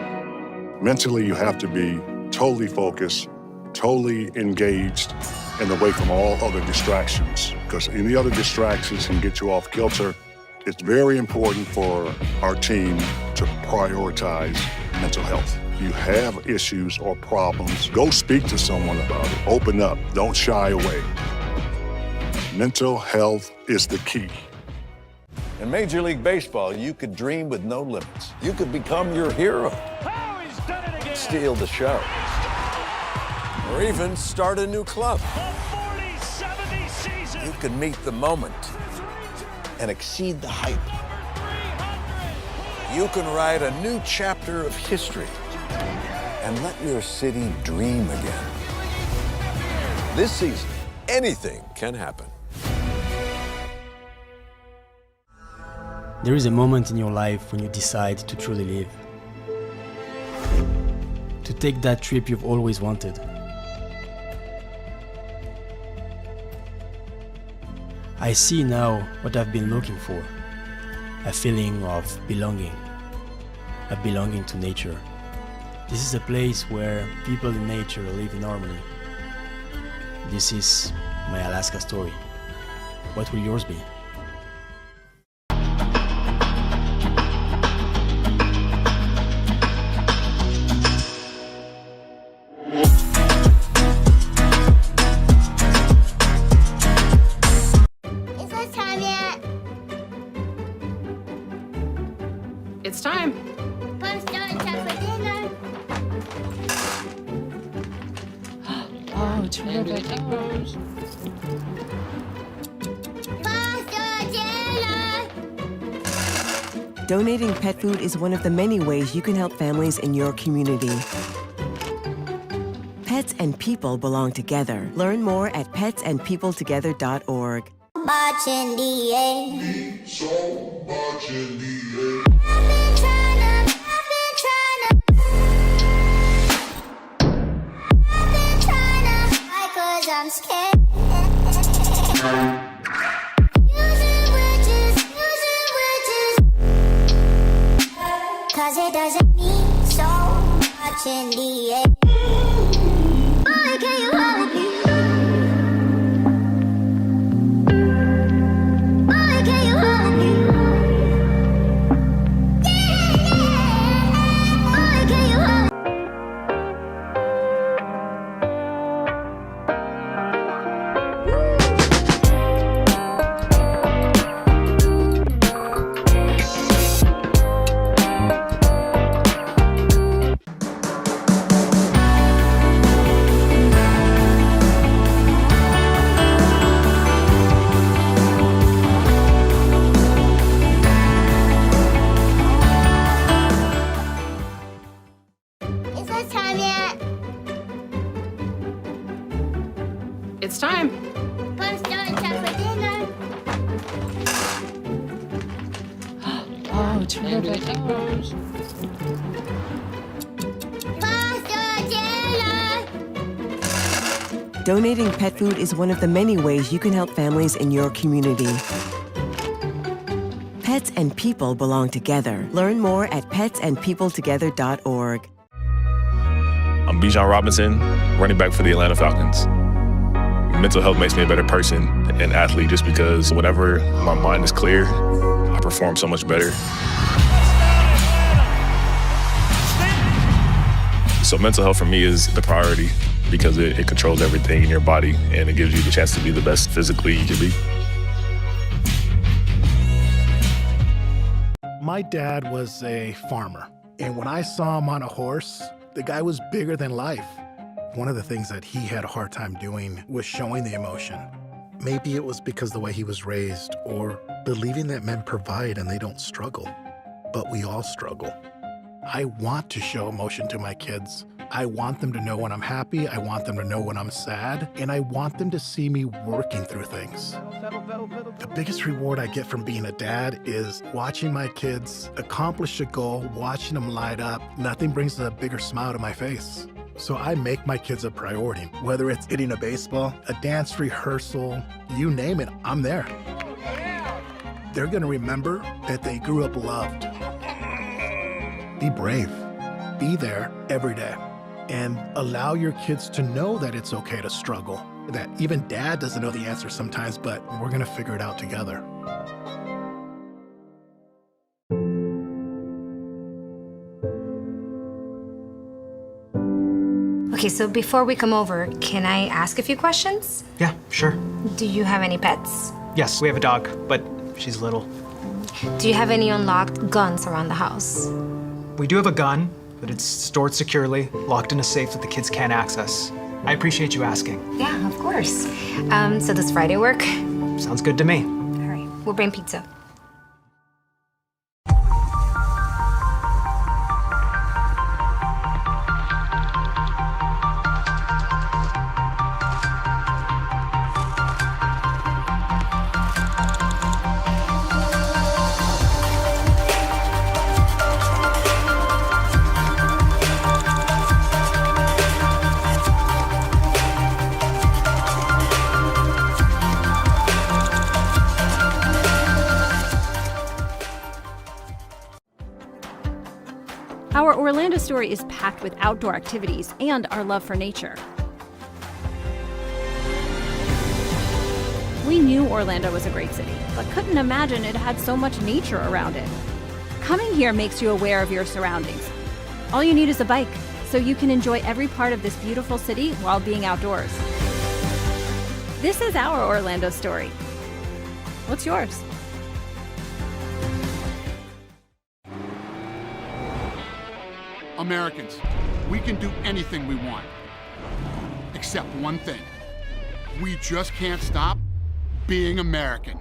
Mentally, you have to be totally focused, totally engaged, and away from all other distractions, because any other distractions can get you off kilter. It's very important for our team to prioritize mental health. If you have issues or problems, go speak to someone about it. Open up, don't shy away. Mental health is the key. In Major League Baseball, you could dream with no limits. You could become your hero. Oh, he's done it again. steal the show, or even start a new club. You can meet the moment and exceed the hype. You can write a new chapter of history and let your city dream again. This season, anything can happen. There is a moment in your life when you decide to truly live. To take that trip you've always wanted. I see now what I've been looking for. A feeling of belonging. A belonging to nature. This is a place where people and nature live in harmony. This is my Alaska story. What will yours be? Is it time yet? It's time. Come start time for dinner. Oh, terrific. Donating pet food is one of the many ways you can help families in your community. Pets and people belong together. Learn more at petsandpeopletogether.org. I'm scared. Cause it doesn't mean so much in the end. Boy, can you help me? Boy, can you help me? Boy, can you help me? Is it time yet? It's time. Come start time for dinner. Oh, terrific. Pasta dinner. Donating pet food is one of the many ways you can help families in your community. Pets and people belong together. Learn more at petsandpeopletogether.org. I'm Bijan Robinson, running back for the Atlanta Falcons. Mental health makes me a better person and athlete just because whenever my mind is clear, I perform so much better. So mental health for me is the priority because it controls everything in your body and it gives you the chance to be the best physically you can be. My dad was a farmer, and when I saw him on a horse, the guy was bigger than life. One of the things that he had a hard time doing was showing the emotion. Maybe it was because the way he was raised, or believing that men provide and they don't struggle. But we all struggle. I want to show emotion to my kids. I want them to know when I'm happy, I want them to know when I'm sad, and I want them to see me working through things. The biggest reward I get from being a dad is watching my kids accomplish a goal, watching them light up. Nothing brings a bigger smile to my face. So I make my kids a priority. Whether it's hitting a baseball, a dance rehearsal, you name it, I'm there. They're gonna remember that they grew up loved. Be brave. Be there every day. And allow your kids to know that it's okay to struggle. That even dad doesn't know the answer sometimes, but we're gonna figure it out together. Okay, so before we come over, can I ask a few questions? Yeah, sure. Do you have any pets? Yes, we have a dog, but she's little. Do you have any unlocked guns around the house? We do have a gun, but it's stored securely, locked in a safe that the kids can't access. I appreciate you asking. Yeah, of course. So does Friday work? Sounds good to me. All right, we'll bring pizza. Our Orlando story is packed with outdoor activities and our love for nature. We knew Orlando was a great city, but couldn't imagine it had so much nature around it. Coming here makes you aware of your surroundings. All you need is a bike, so you can enjoy every part of this beautiful city while being outdoors. This is our Orlando story. What's yours? Americans, we can do anything we want. Except one thing. We just can't stop being American.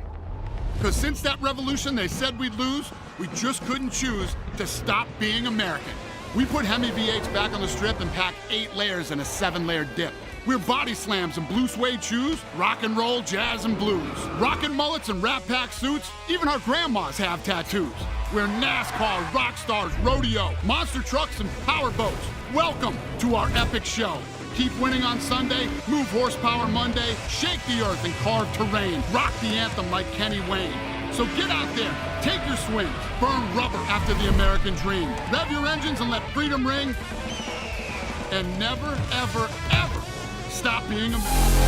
Because since that revolution they said we'd lose, we just couldn't choose to stop being American. We put Hemi V8s back on the strip and packed 8 layers in a 7-layer dip. We're body slams and blue suede shoes, rock and roll, jazz and blues. Rockin' mullets and Rat Pack suits, even our grandmas have tattoos. We're NASCAR, rock stars, rodeo, monster trucks and power boats. Welcome to our epic show. Keep winning on Sunday, move horsepower Monday, shake the earth and carve terrain, rock the anthem like Kenny Wayne. So get out there, take your swings, burn rubber after the American dream. Rev your engines and let freedom ring. And never, ever, ever stop being American.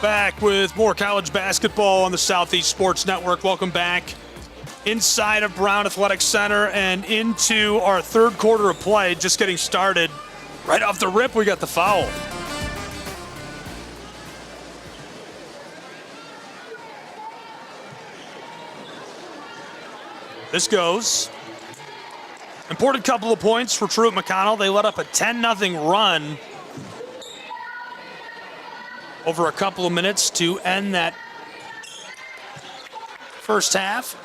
Back with more college basketball on the Southeast Sports Network. Welcome back inside of Brown Athletic Center and into our third quarter of play. Just getting started. Right off the rip, we got the foul. This goes. Important couple of points for Truett McConnell. They let up a 10-0 run over a couple of minutes to end that first half.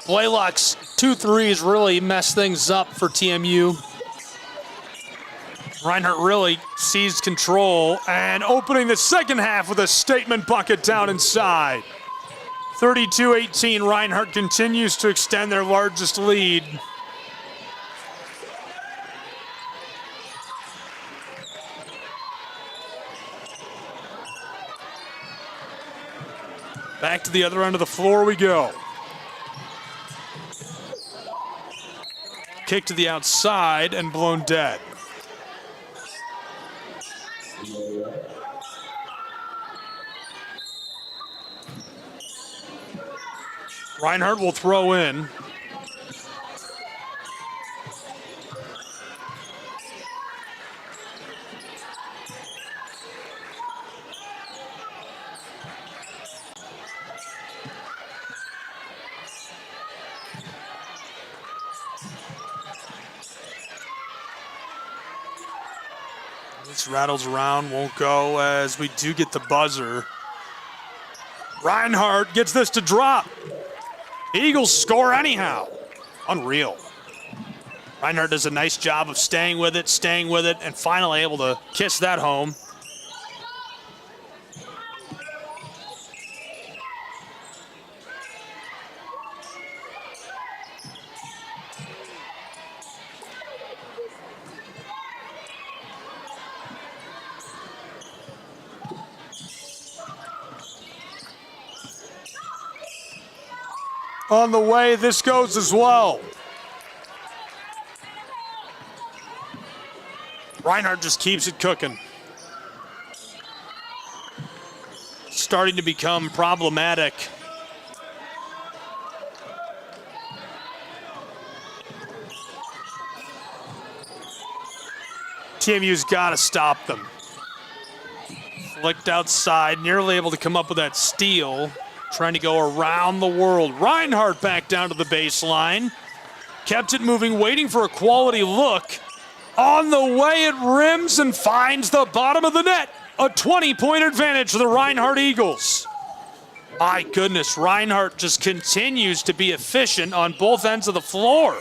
Blaylock's 2 threes really messed things up for TMU. Reinhardt really seized control and opening the second half with a statement bucket down inside. 32-18, Reinhardt continues to extend their largest lead. Back to the other end of the floor we go. Kick to the outside and blown dead. Reinhardt will throw in. This rattles around, won't go as we do get the buzzer. Reinhardt gets this to drop. Eagles score anyhow. Unreal. Reinhardt does a nice job of staying with it, and finally able to kiss that home. On the way, this goes as well. Reinhardt just keeps it cooking. Starting to become problematic. TMU's got to stop them. Flicked outside, nearly able to come up with that steal. Trying to go around the world. Reinhardt back down to the baseline. Kept it moving, waiting for a quality look. On the way, it rims and finds the bottom of the net. A 20-point advantage for the Reinhardt Eagles. My goodness, Reinhardt just continues to be efficient on both ends of the floor.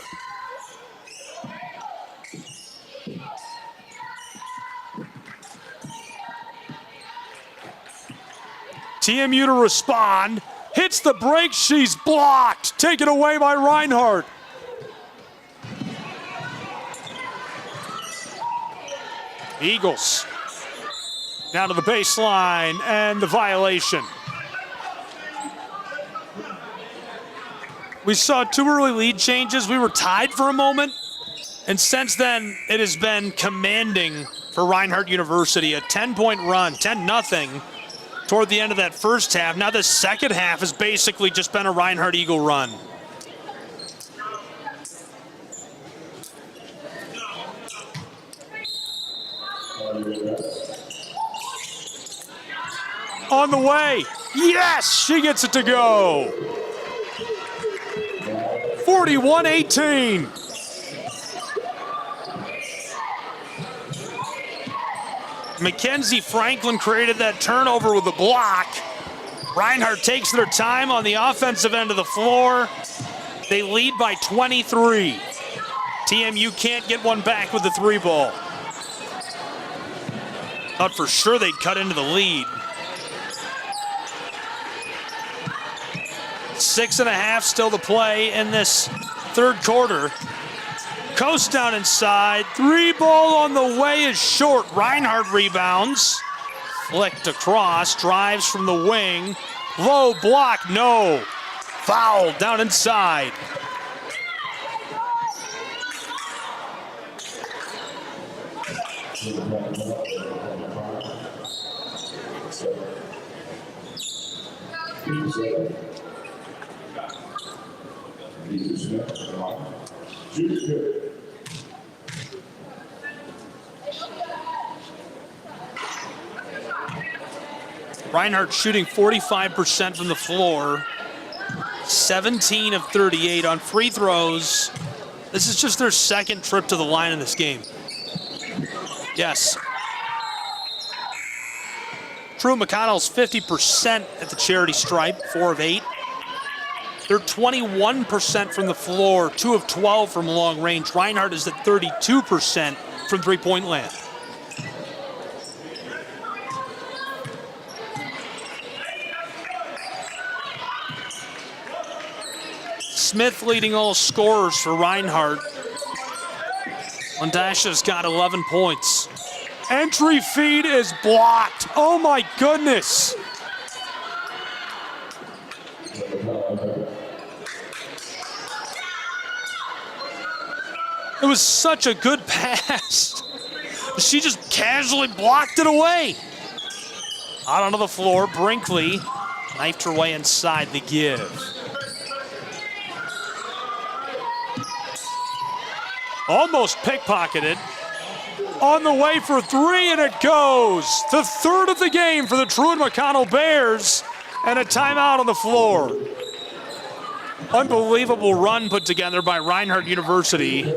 TMU to respond. Hits the break, she's blocked. Taken away by Reinhardt. Eagles down to the baseline and the violation. We saw 2 early lead changes. We were tied for a moment. And since then, it has been commanding for Reinhardt University. A 10-point run, 10-0 toward the end of that first half. Now the second half has basically just been a Reinhardt Eagle run. On the way. Yes, she gets it to go. 41-18. Mackenzie Franklin created that turnover with a block. Reinhardt takes their time on the offensive end of the floor. They lead by 23. TMU can't get one back with the 3-ball. Thought for sure they'd cut into the lead. 6.5 still to play in this third quarter. Coast down inside. 3-ball on the way is short. Reinhardt rebounds. Flicked across. Drives from the wing. Low block. No. Foul down inside. Reinhardt shooting 45% from the floor, 17 of 38 on free throws. This is just their second trip to the line in this game. Yes. Truett McConnell's 50% at the charity stripe, 4 of 8. They're 21% from the floor, 2 of 12 from long range. Reinhardt is at 32% from three-point land. Smith leading all scorers for Reinhardt. Landasha's got 11 points. Entry feed is blocked. Oh my goodness. It was such a good pass. She just casually blocked it away. Out onto the floor, Brinkley knifed her way inside the give. Almost pickpocketed. On the way for 3, and it goes. The third of the game for the Truett McConnell Bears, and a timeout on the floor. Unbelievable run put together by Reinhardt University.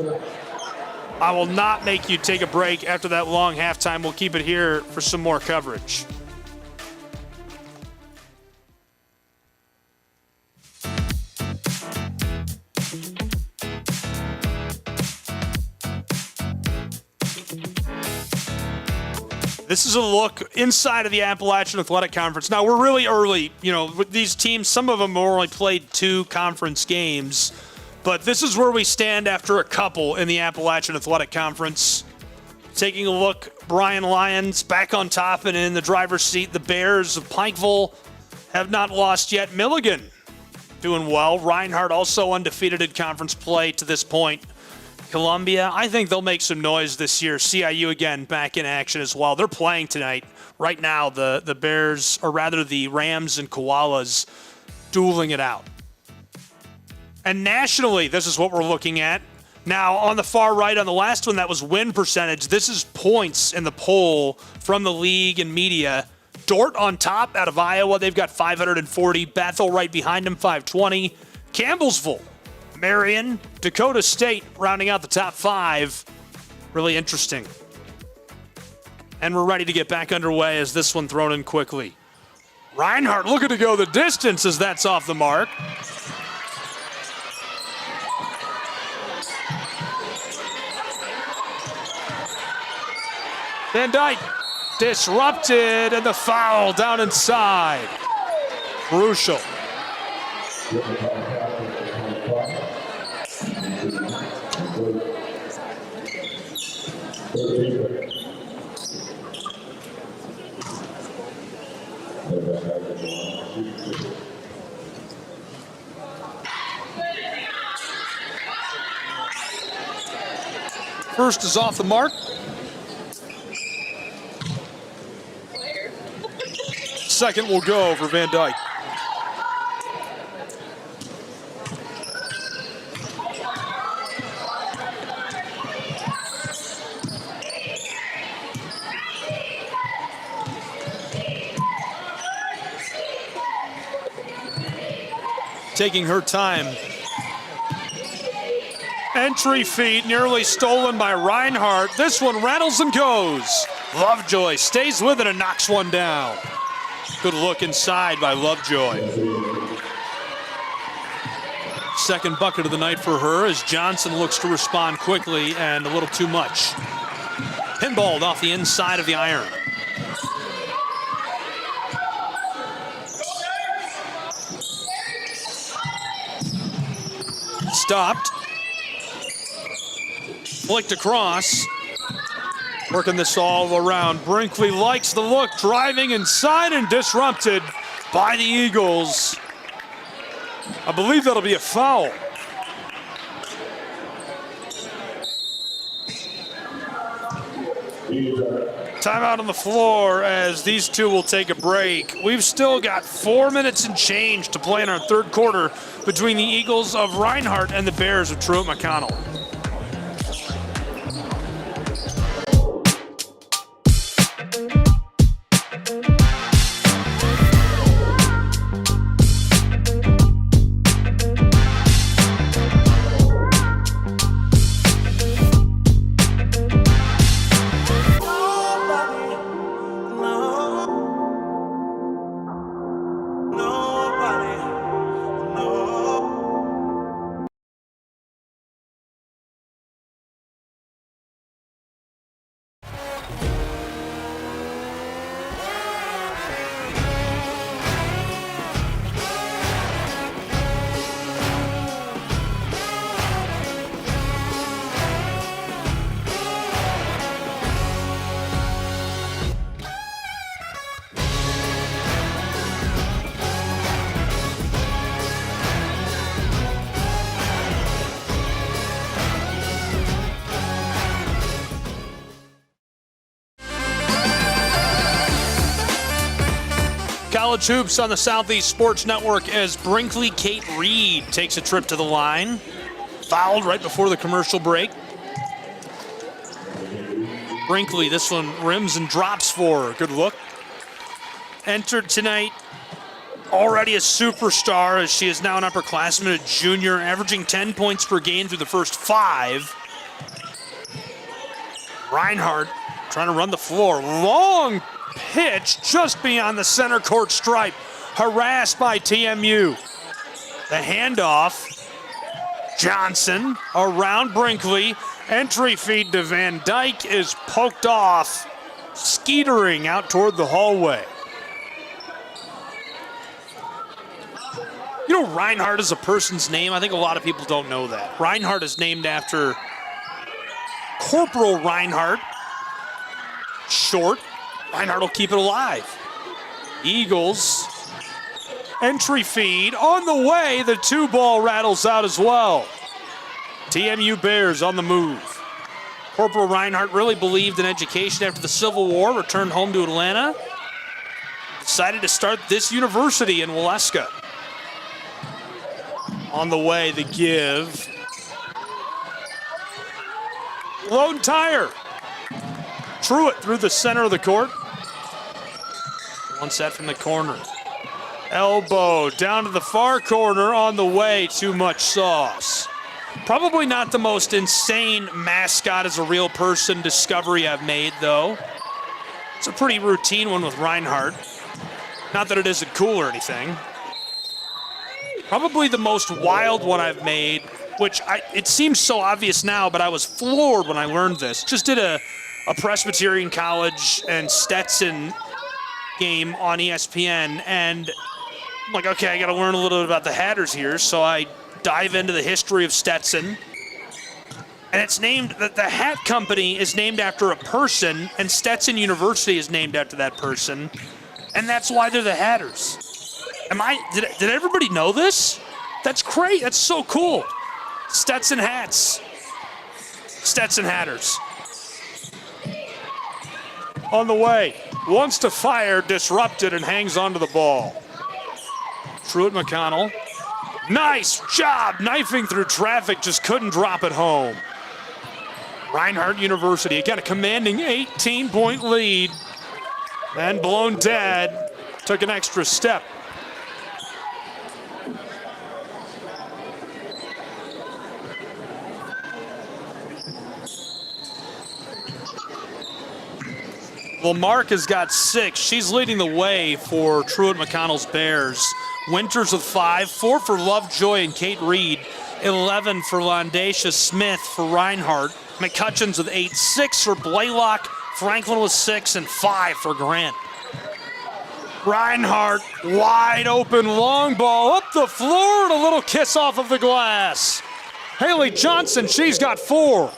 I will not make you take a break after that long halftime. We'll keep it here for some more coverage. This is a look inside of the Appalachian Athletic Conference. Now, we're really early. You know, with these teams, some of them have only played 2 conference games. But this is where we stand after a couple in the Appalachian Athletic Conference. Taking a look, Brian Lyons back on top and in the driver's seat. The Bears of Pikeville have not lost yet. Milligan doing well. Reinhardt also undefeated in conference play to this point. Columbia, I think they'll make some noise this year. CIU again back in action as well. They're playing tonight. Right now, the Bears, or rather the Rams and Koalas, dueling it out. And nationally, this is what we're looking at. Now, on the far right, on the last one, that was win percentage. This is points in the poll from the league and media. Dordt on top out of Iowa. They've got 540. Bethel right behind them, 520. Campbellsville, Marion, Dakota State rounding out the top 5. Really interesting. And we're ready to get back underway as this one thrown in quickly. Reinhardt looking to go the distance as that's off the mark. Van Dyke disrupted, and the foul down inside. Crucial. First is off the mark. Second will go for Van Dyke. Taking her time. Entry feed nearly stolen by Reinhardt. This one rattles and goes. Lovejoy stays with it and knocks one down. Good look inside by Lovejoy. Second bucket of the night for her as Johnson looks to respond quickly and a little too much. Pinballed off the inside of the iron. Stopped. Flicked across. Working this all around. Brinkley likes the look, driving inside and disrupted by the Eagles. I believe that'll be a foul. Timeout on the floor as these two will take a break. We've still got 4 minutes and change to play in our third quarter between the Eagles of Reinhardt and the Bears of Truett McConnell. College hoops on the Southeast Sports Network as Brinkley Kate Reed takes a trip to the line. Fouled right before the commercial break. Brinkley, this one rims and drops for her. Good look. Entered tonight, already a superstar as she is now an upperclassman, a junior, averaging 10 points per game through the first 5. Reinhardt trying to run the floor. Long pitch just beyond the center court stripe. Harassed by TMU. The handoff. Johnson around Brinkley. Entry feed to Van Dyke is poked off. Skeetering out toward the hallway. You know, Reinhardt is a person's name. I think a lot of people don't know that. Reinhardt is named after Corporal Reinhardt. Short. Reinhardt will keep it alive. Eagles. Entry feed on the way. The 2-ball rattles out as well. TMU Bears on the move. Corporal Reinhardt really believed in education after the Civil War, returned home to Atlanta. Decided to start this university in Waleska. On the way, the give. Lone tire. Truett through the center of the court. One set from the corner. Elbow down to the far corner on the way. Too much sauce. Probably not the most insane mascot as a real person discovery I've made, though. It's a pretty routine one with Reinhardt. Not that it isn't cool or anything. Probably the most wild one I've made, which it seems so obvious now, but I was floored when I learned this. Just did a Presbyterian College and Stetson game on ESPN, and I'm like, okay, I got to learn a little bit about the Hatters here, so I dive into the history of Stetson. And it's named, that the hat company is named after a person, and Stetson University is named after that person, and that's why they're the Hatters. Did everybody know this? That's great. That's so cool. Stetson hats. Stetson Hatters. On the way. Wants to fire, disrupted, and hangs onto the ball. Truett McConnell. Nice job knifing through traffic. Just couldn't drop it home. Reinhardt University. Again, a commanding 18-point lead. And blown dead. Took an extra step. Lamarck has got 6. She's leading the way for Truett McConnell's Bears. Winters with 5, 4 for Lovejoy and Kate Reed, 11 for Londacia Smith for Reinhardt, McCutcheons with 8, 6 for Blaylock, Franklin with 6, and 5 for Grant. Reinhardt, wide open, long ball up the floor, and a little kiss off of the glass. Haley Johnson, she's got 4.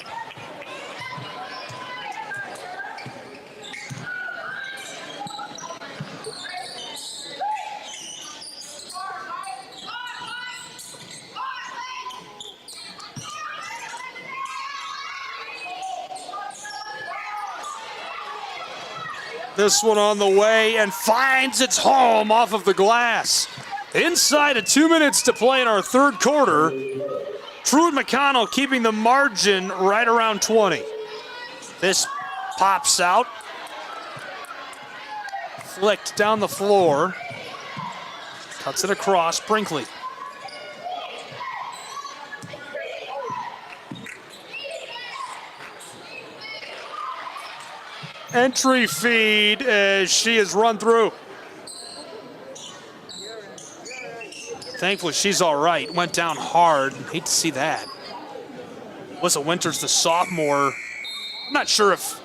This one on the way and finds its home off of the glass. Inside of 2 minutes to play in our third quarter. Truett McConnell keeping the margin right around 20. This pops out. Flicked down the floor. Cuts it across. Brinkley. Entry feed as she is run through. Thankfully, she's all right. Went down hard. Hate to see that. Alyssa Winters, the sophomore. I'm not sure if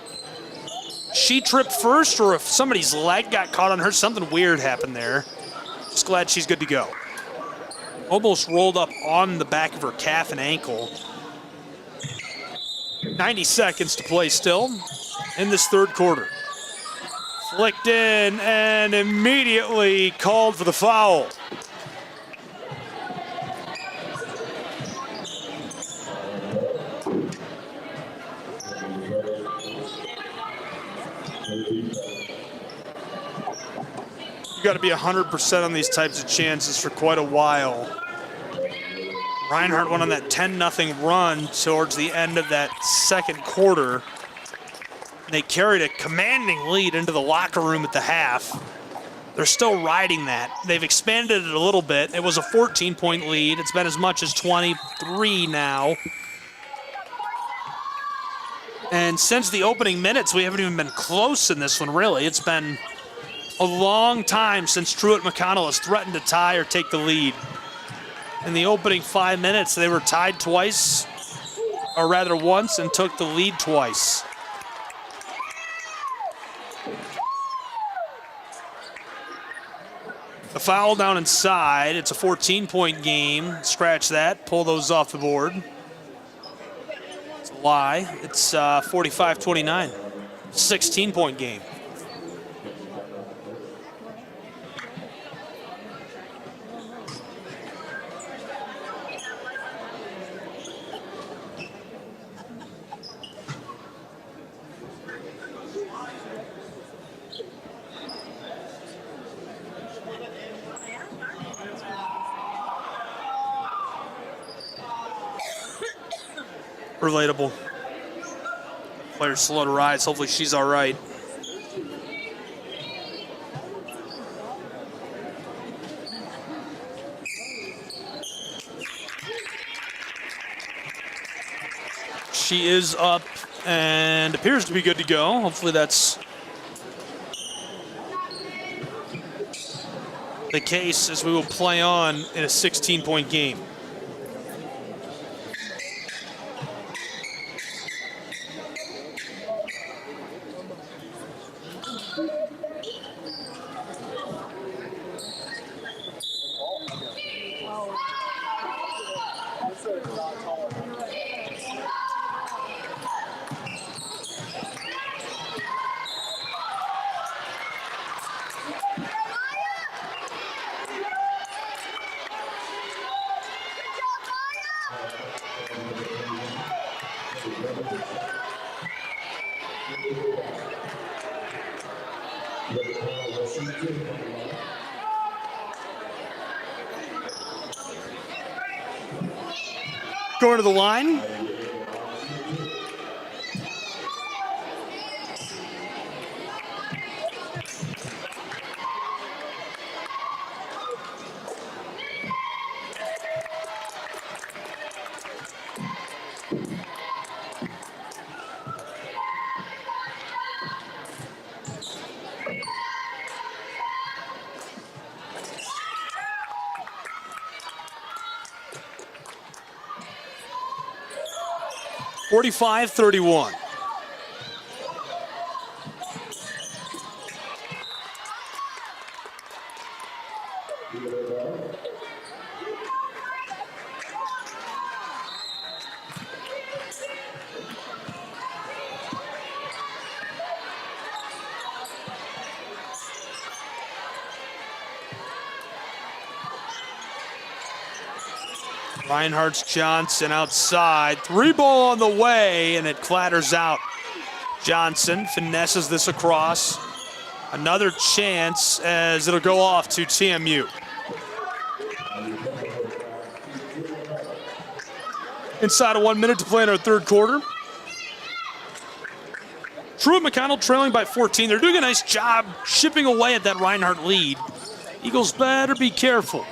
she tripped first or if somebody's leg got caught on her. Something weird happened there. Just glad she's good to go. Almost rolled up on the back of her calf and ankle. 90 seconds to play still in this third quarter. Flicked in and immediately called for the foul. You got to be 100% on these types of chances for quite a while. Reinhardt went on that 10-0 run towards the end of that second quarter. They carried a commanding lead into the locker room at the half. They're still riding that. They've expanded it a little bit. It was a 14-point lead. It's been as much as 23 now. And since the opening minutes, we haven't even been close in this one, really. It's been a long time since Truett McConnell has threatened to tie or take the lead. In the opening 5 minutes, they were tied twice, or rather once, and took the lead twice. A foul down inside. It's a 14-point game. Scratch that. Pull those off the board. It's a lie. It's 45-29. 16-point game. Relatable. Player's slow to rise. Hopefully she's all right. She is up and appears to be good to go. Hopefully that's the case as we will play on in a 16-point game. Going to the line. (45-31). Reinhardt's Johnson outside. 3-ball on the way, and it clatters out. Johnson finesses this across. Another chance as it'll go off to TMU. Inside of 1 minute to play in our third quarter. Truett McConnell trailing by 14. They're doing a nice job chipping away at that Reinhardt lead. Eagles better be careful.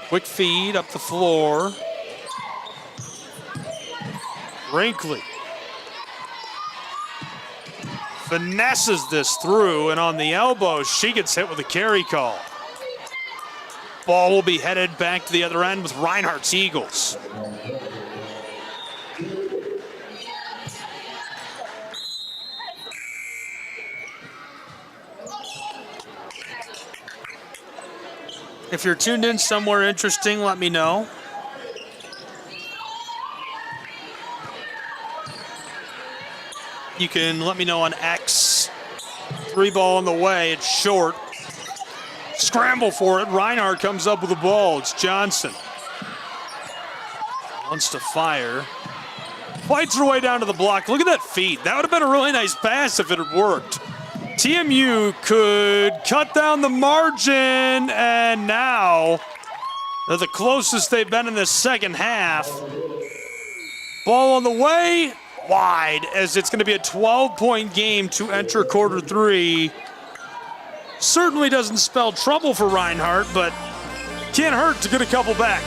Quick feed up the floor. Brinkley finesses this through, and on the elbow, she gets hit with a carry call. Ball will be headed back to the other end with Reinhardt's Eagles. If you're tuned in somewhere interesting, let me know. You can let me know on X. 3-ball on the way, it's short. Scramble for it, Reinhardt comes up with the ball, it's Johnson. Wants to fire. Fights her way down to the block, look at that feed. That would have been a really nice pass if it had worked. TMU could cut down the margin, and now they're the closest they've been in the second half. Ball on the way, wide, as it's going to be a 12-point game to enter quarter three. Certainly doesn't spell trouble for Reinhardt, but can't hurt to get a couple back.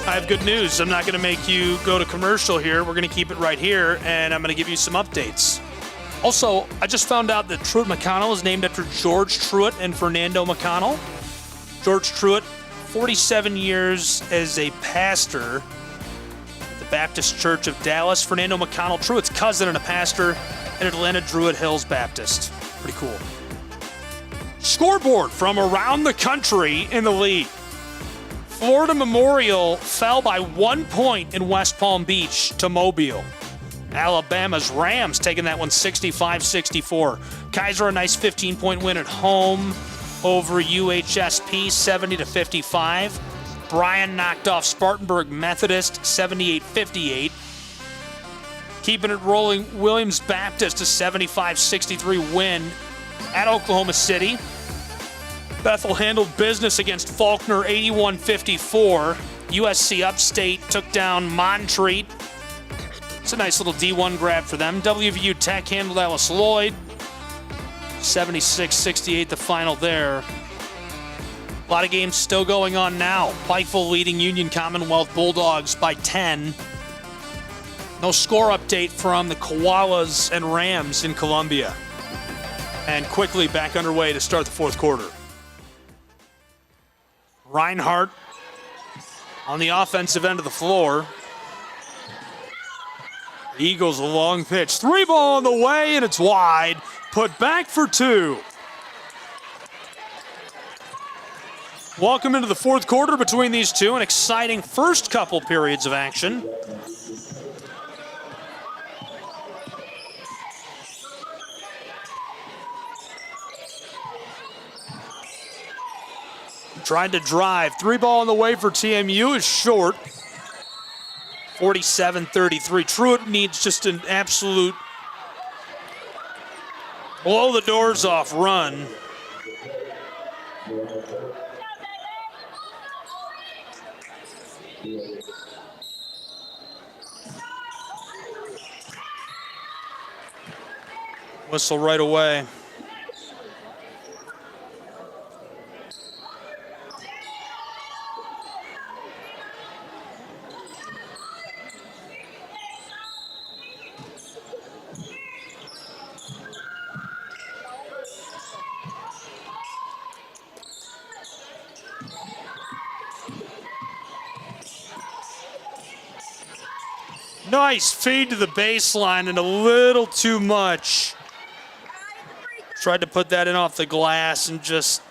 I have good news. I'm not going to make you go to commercial here. We're going to keep it right here, and I'm going to give you some updates. Also, I just found out that Truett McConnell is named after George Truett and Fernando McConnell. George Truett, 47 years as a pastor at the Baptist Church of Dallas. Fernando McConnell, Truett's cousin and a pastor at Atlanta Druid Hills Baptist. Pretty cool. Scoreboard from around the country in the league. Florida Memorial fell by 1 point in West Palm Beach to Mobile. Alabama's Rams taking that one 65-64. Kaiser, a nice 15-point win at home over UHSP, 70-55. Bryan knocked off Spartanburg Methodist, 78-58. Keeping it rolling, Williams Baptist, a 75-63 win at Oklahoma City. Bethel handled business against Faulkner, 81-54. USC Upstate took down Montreat. It's a nice little D1 grab for them. WVU Tech handled Alice Lloyd, 76-68 the final there. A lot of games still going on now. Pikeville leading Union Commonwealth Bulldogs by 10. No score update from the Koalas and Rams in Columbia. And quickly back underway to start the fourth quarter. Reinhardt on the offensive end of the floor. Eagles a long pitch. 3 ball on the way, and it's wide. Put back for 2. Welcome into the fourth quarter between these two. An exciting first couple periods of action. Tried to drive. 3 ball on the way for TMU is short. 47-33. Truett needs just an absolute blow the doors off run. Whistle right away. Nice feed to the baseline and a little too much. Tried to put that in off the glass and just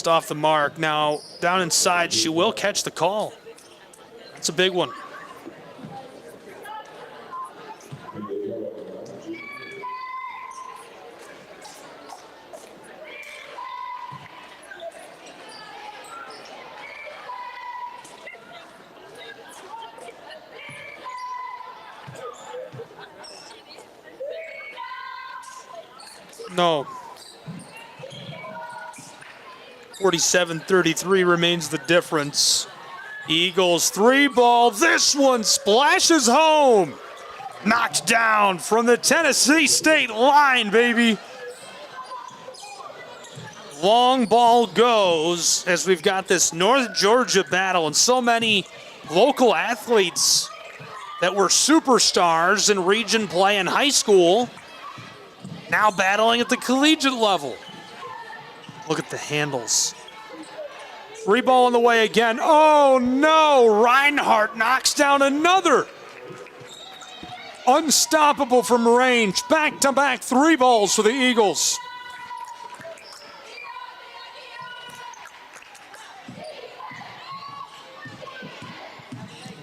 off the mark. Now down inside, she will catch the call. That's a big one. No. 47-33 remains the difference. Eagles 3 ball. This one splashes home. Knocked down from the Tennessee State line, baby. Long ball goes as we've got this North Georgia battle and so many local athletes that were superstars in region play in high school now battling at the collegiate level. Look at the handles. 3 ball on the way again. Oh no, Reinhardt knocks down another. Unstoppable from range. Back-to-back 3 balls for the Eagles.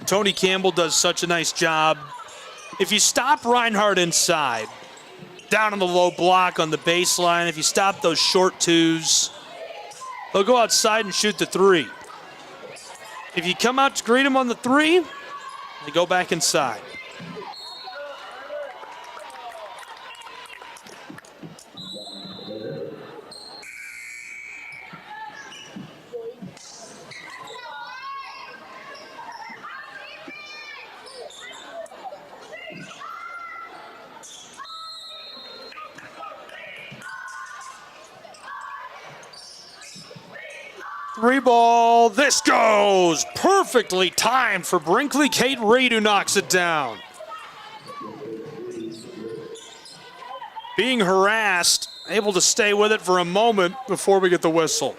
Tony Campbell does such a nice job. If you stop Reinhardt inside, down on the low block on the baseline, if you stop those short 2s, they'll go outside and shoot the 3. If you come out to greet them on the 3, they go back inside. Three ball, this goes perfectly timed for Brinkley Kate Reed, who knocks it down. Being harassed, able to stay with it for a moment before we get the whistle.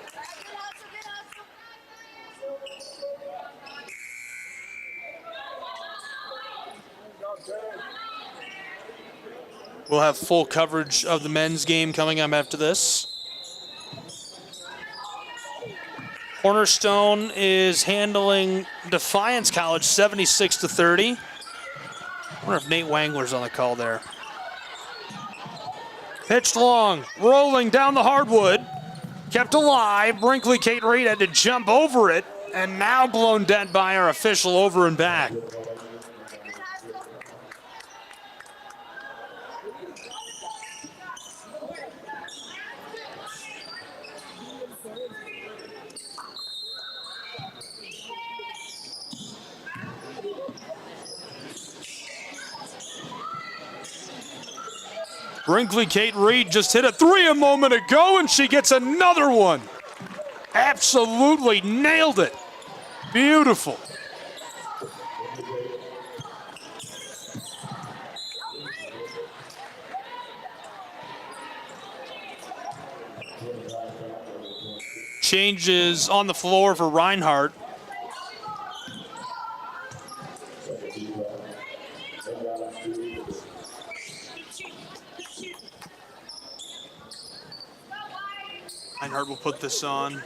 We'll have full coverage of the men's game coming up after this. Cornerstone is handling Defiance College 76-30. I wonder if Nate Wangler's on the call there. Pitched long, rolling down the hardwood. Kept alive. Brinkley Kate Reed had to jump over it, and now blown dead by our official over and back. Brinkley Kate Reed just hit a three a moment ago, and she gets another one. Absolutely nailed it. Beautiful. Changes on the floor for Reinhardt. Reinhardt will put this on.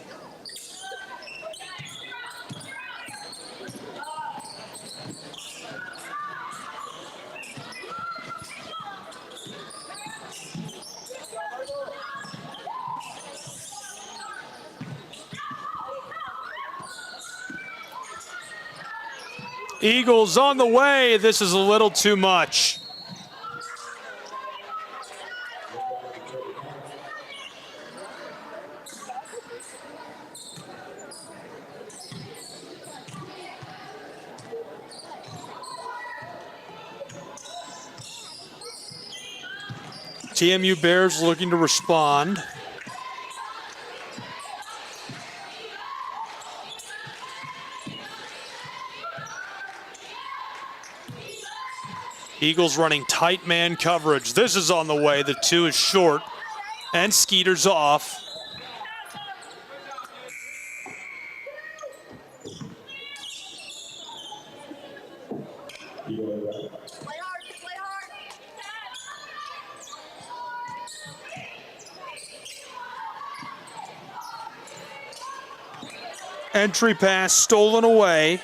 Eagles on the way. This is a little too much. TMU Bears looking to respond. Eagles running tight man coverage. This is on the way. The two is short, and Skeeter's off. Entry pass stolen away.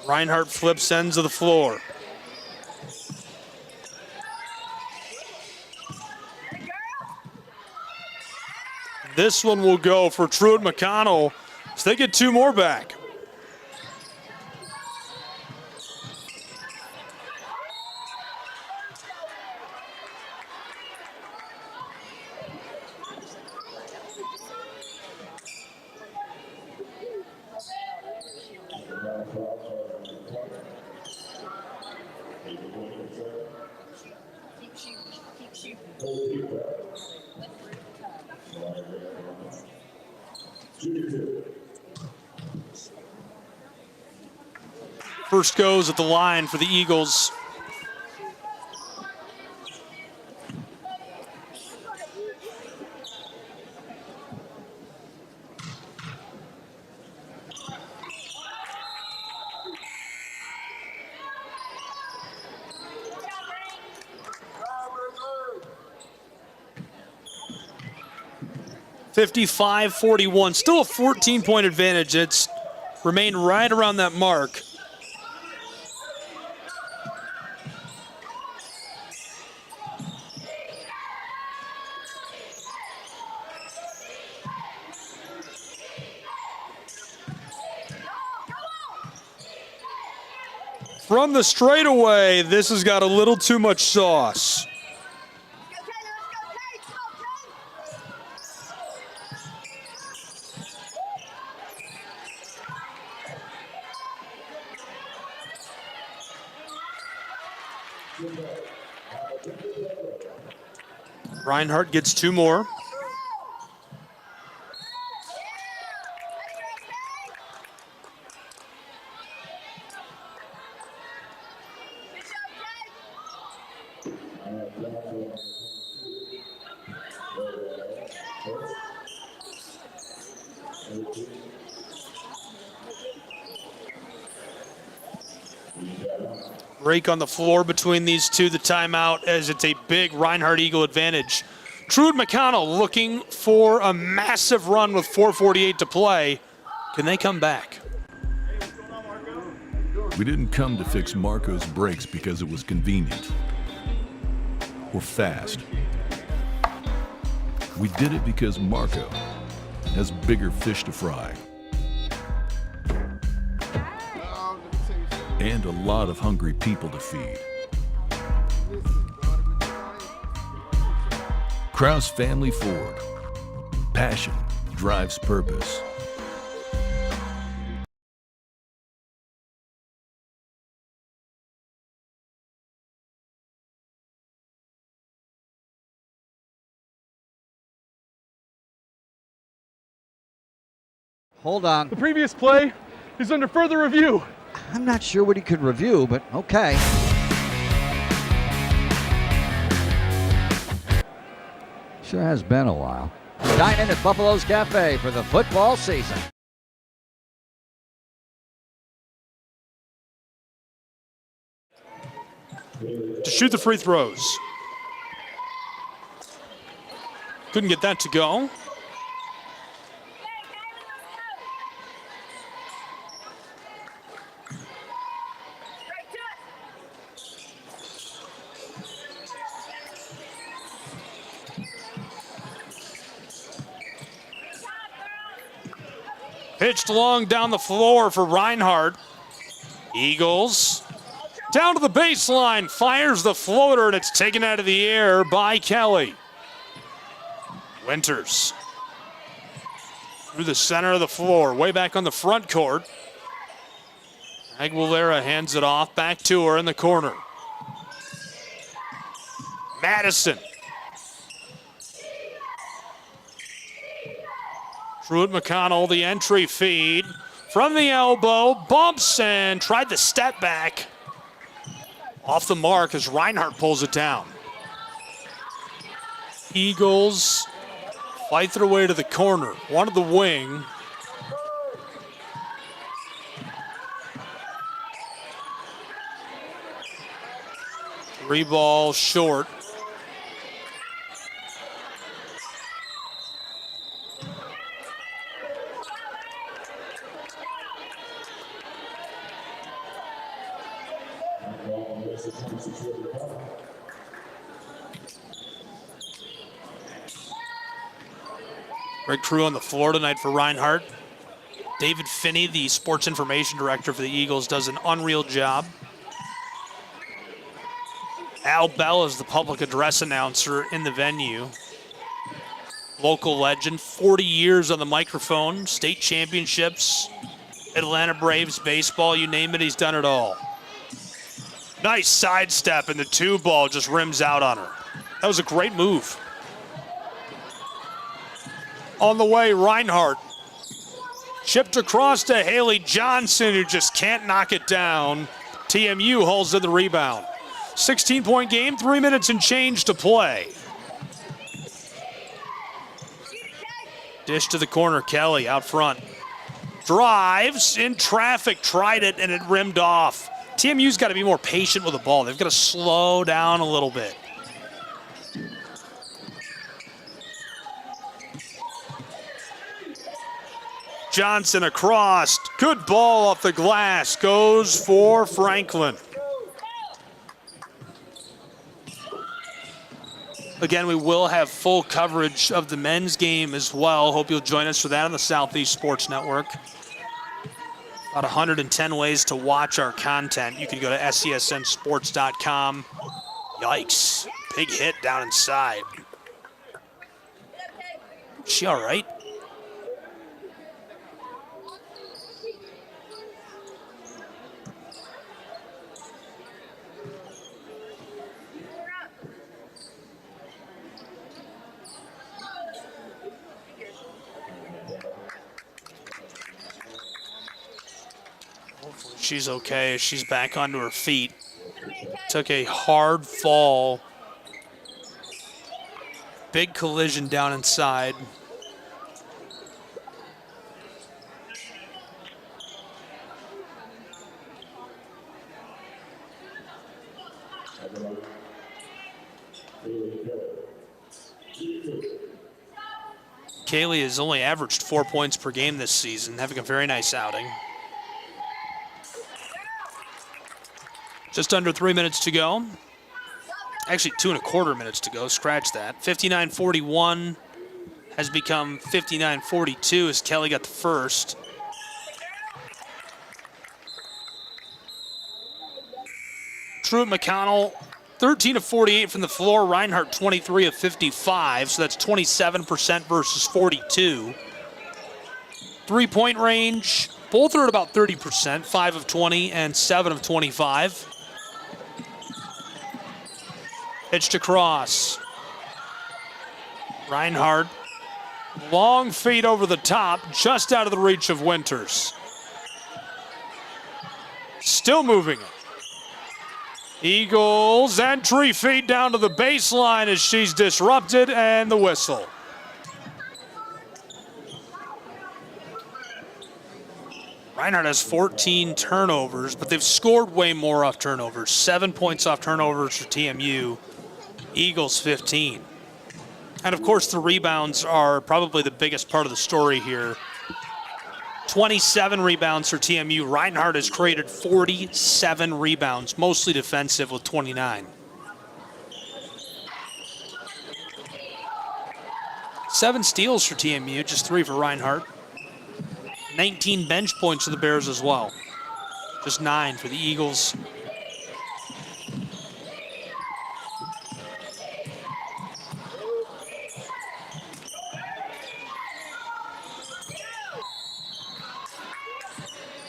Reinhardt flips ends of the floor. This one will go for Truett McConnell, so they get two more back. First goes at the line for the Eagles. (55-41), still a 14-point advantage. It's remained right around that mark. From the straightaway, this has got a little too much sauce. Reinhardt gets two more. Break on the floor between these two, the timeout, as it's a big Reinhardt Eagle advantage. Truett McConnell looking for a massive run with 4:48 to play. Can they come back? We didn't come to fix Marco's brakes because it was convenient or fast. We did it because Marco has bigger fish to fry and a lot of hungry people to feed. Kraus Family Ford. Passion drives purpose. Hold on. The previous play is under further review. I'm not sure what he could review, but okay. Sure has been a while. Dine in at Buffalo's Cafe for the football season. To shoot the free throws. Couldn't get that to go. Pitched long down the floor for Reinhardt. Eagles down to the baseline, fires the floater, and it's taken out of the air by Kelly. Winters through the center of the floor, way back on the front court. Aguilera hands it off, back to her in the corner. Madison. Truett McConnell, the entry feed. From the elbow, bumps and tried the step back. Off the mark as Reinhardt pulls it down. Eagles fight their way to the corner. One to the wing. Three ball short. Great crew on the floor tonight for Reinhardt. David Finney, the sports information director for the Eagles, does an unreal job. Al Bell is the public address announcer in the venue. Local legend, 40 years on the microphone, state championships, Atlanta Braves baseball, you name it, he's done it all. Nice sidestep, and the two ball just rims out on her. That was a great move. On the way, Reinhardt. Chipped across to Haley Johnson, who just can't knock it down. TMU holds in the rebound. 16-point game, 3 minutes and change to play. Dish to the corner, Kelly out front. Drives in traffic, tried it, and it rimmed off. TMU's got to be more patient with the ball. They've got to slow down a little bit. Johnson across. Good ball off the glass. Goes for Franklin. Again, we will have full coverage of the men's game as well. Hope you'll join us for that on the Southeast Sports Network. About 110 ways to watch our content. You can go to SESNsports.com. Yikes. Big hit down inside. Is she all right? She's okay. She's back onto her feet. Took a hard fall. Big collision down inside. Kaylee has only averaged 4 points per game this season, having a very nice outing. Just under 3 minutes to go. Actually, 2.25 minutes to go. Scratch that. 59-41 has become 59-42 as Kelly got the first. Truett McConnell, 13 of 48 from the floor. Reinhardt, 23 of 55, so that's 27% versus 42. 3-point range, both are at about 30%, 5 of 20 and 7 of 25. Pitched across. Reinhardt Long feed over the top, just out of the reach of Winters. Still moving it. Eagles entry feed down to the baseline as she's disrupted, and the whistle. Reinhardt has 14 turnovers, but they've scored way more off turnovers. 7 points off turnovers for TMU. Eagles 15. And of course the rebounds are probably the biggest part of the story here. 27 rebounds for TMU. Reinhardt has created 47 rebounds, mostly defensive with 29. 7 steals for TMU, just 3 for Reinhardt. 19 bench points for the Bears as well. Just 9 for the Eagles.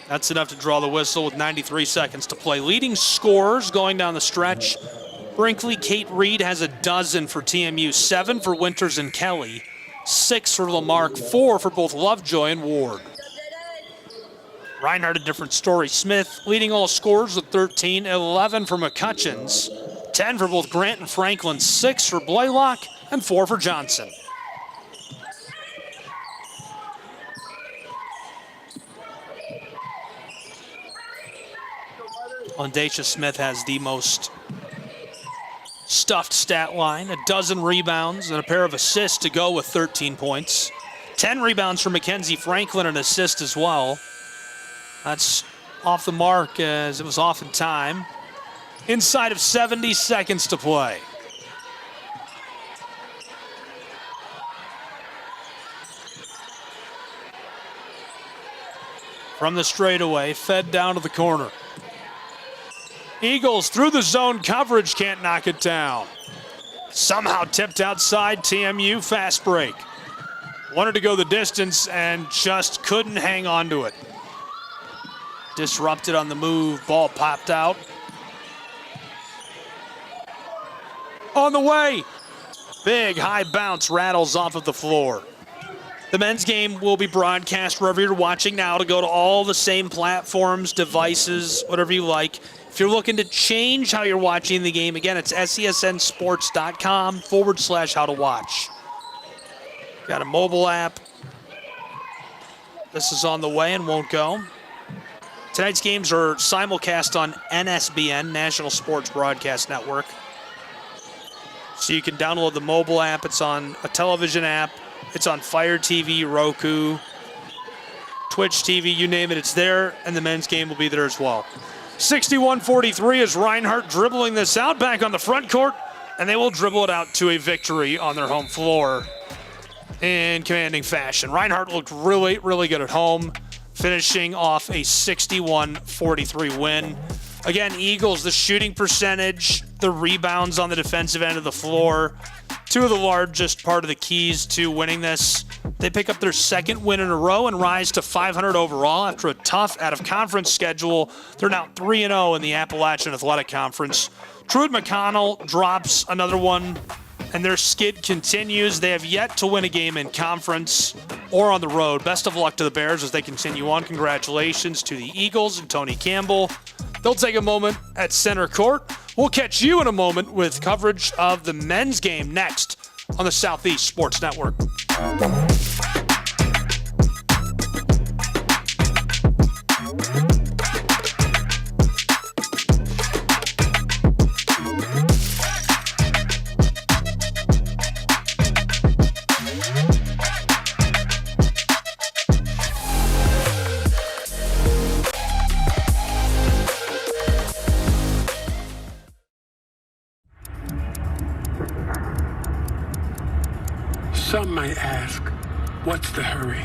That's enough to draw the whistle with 93 seconds to play. Leading scorers going down the stretch. Brinkley, Kate Reed has a dozen for TMU. 7 for Winters and Kelly. 6 for Lamarck. 4 for both Lovejoy and Ward. Reinhardt, a different story. Smith leading all scorers with 13. 11 for McCutcheons. 10 for both Grant and Franklin. 6 for Blaylock. And 4 for Johnson. Dacia Smith has the most stuffed stat line, a dozen rebounds and a pair of assists to go with 13 points. 10 rebounds for Mackenzie Franklin, an assist as well. That's off the mark as it was off in time. Inside of 70 seconds to play. From the straightaway, fed down to the corner. Eagles through the zone coverage, can't knock it down. Somehow tipped outside, TMU fast break. Wanted to go the distance and just couldn't hang on to it. Disrupted on the move, ball popped out. On the way, big high bounce rattles off of the floor. The men's game will be broadcast wherever you're watching now to go to all the same platforms, devices, whatever you like. If you're looking to change how you're watching the game, again, it's SESNsports.com/how-to-watch. Got a mobile app. This is on the way and won't go. Tonight's games are simulcast on NSBN, National Sports Broadcast Network. So you can download the mobile app. It's on a television app. It's on Fire TV, Roku, Twitch TV, you name it, it's there, and the men's game will be there as well. 61-43 is Reinhardt dribbling this out back on the front court, and they will dribble it out to a victory on their home floor in commanding fashion. Reinhardt looked really, really good at home, finishing off a 61-43 win. Again, Eagles, the shooting percentage, the rebounds on the defensive end of the floor, two of the largest part of the keys to winning this. They pick up their second win in a row and rise to 500 overall after a tough out-of-conference schedule. They're now 3-0 in the Appalachian Athletic Conference. Truett McConnell drops another one, and their skid continues. They have yet to win a game in conference or on the road. Best of luck to the Bears as they continue on. Congratulations to the Eagles and Tony Campbell. They'll take a moment at center court. We'll catch you in a moment with coverage of the men's game next on the Southeast Sports Network. Some might ask, what's the hurry?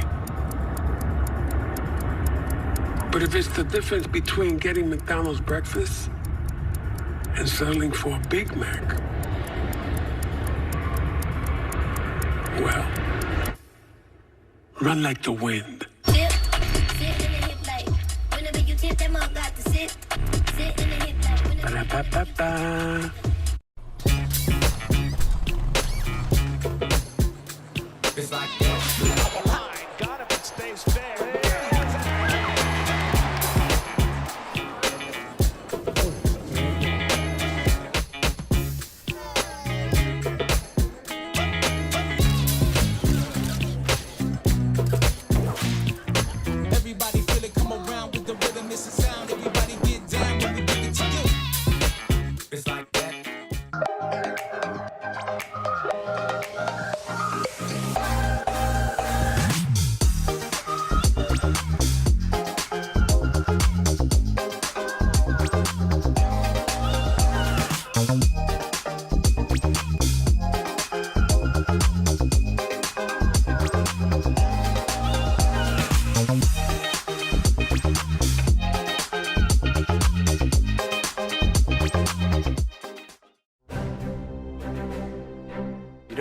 But if it's the difference between getting McDonald's breakfast and settling for a Big Mac, well, run like the wind. Ba-da-ba-ba-ba. It's like that.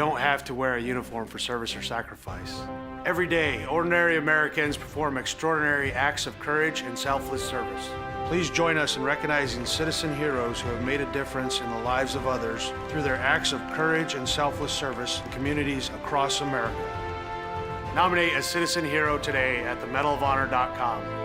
don't have to wear a uniform for service or sacrifice. Every day, ordinary Americans perform extraordinary acts of courage and selfless service. Please join us in recognizing citizen heroes who have made a difference in the lives of others through their acts of courage and selfless service in communities across America. Nominate a citizen hero today at themedalofhonor.com.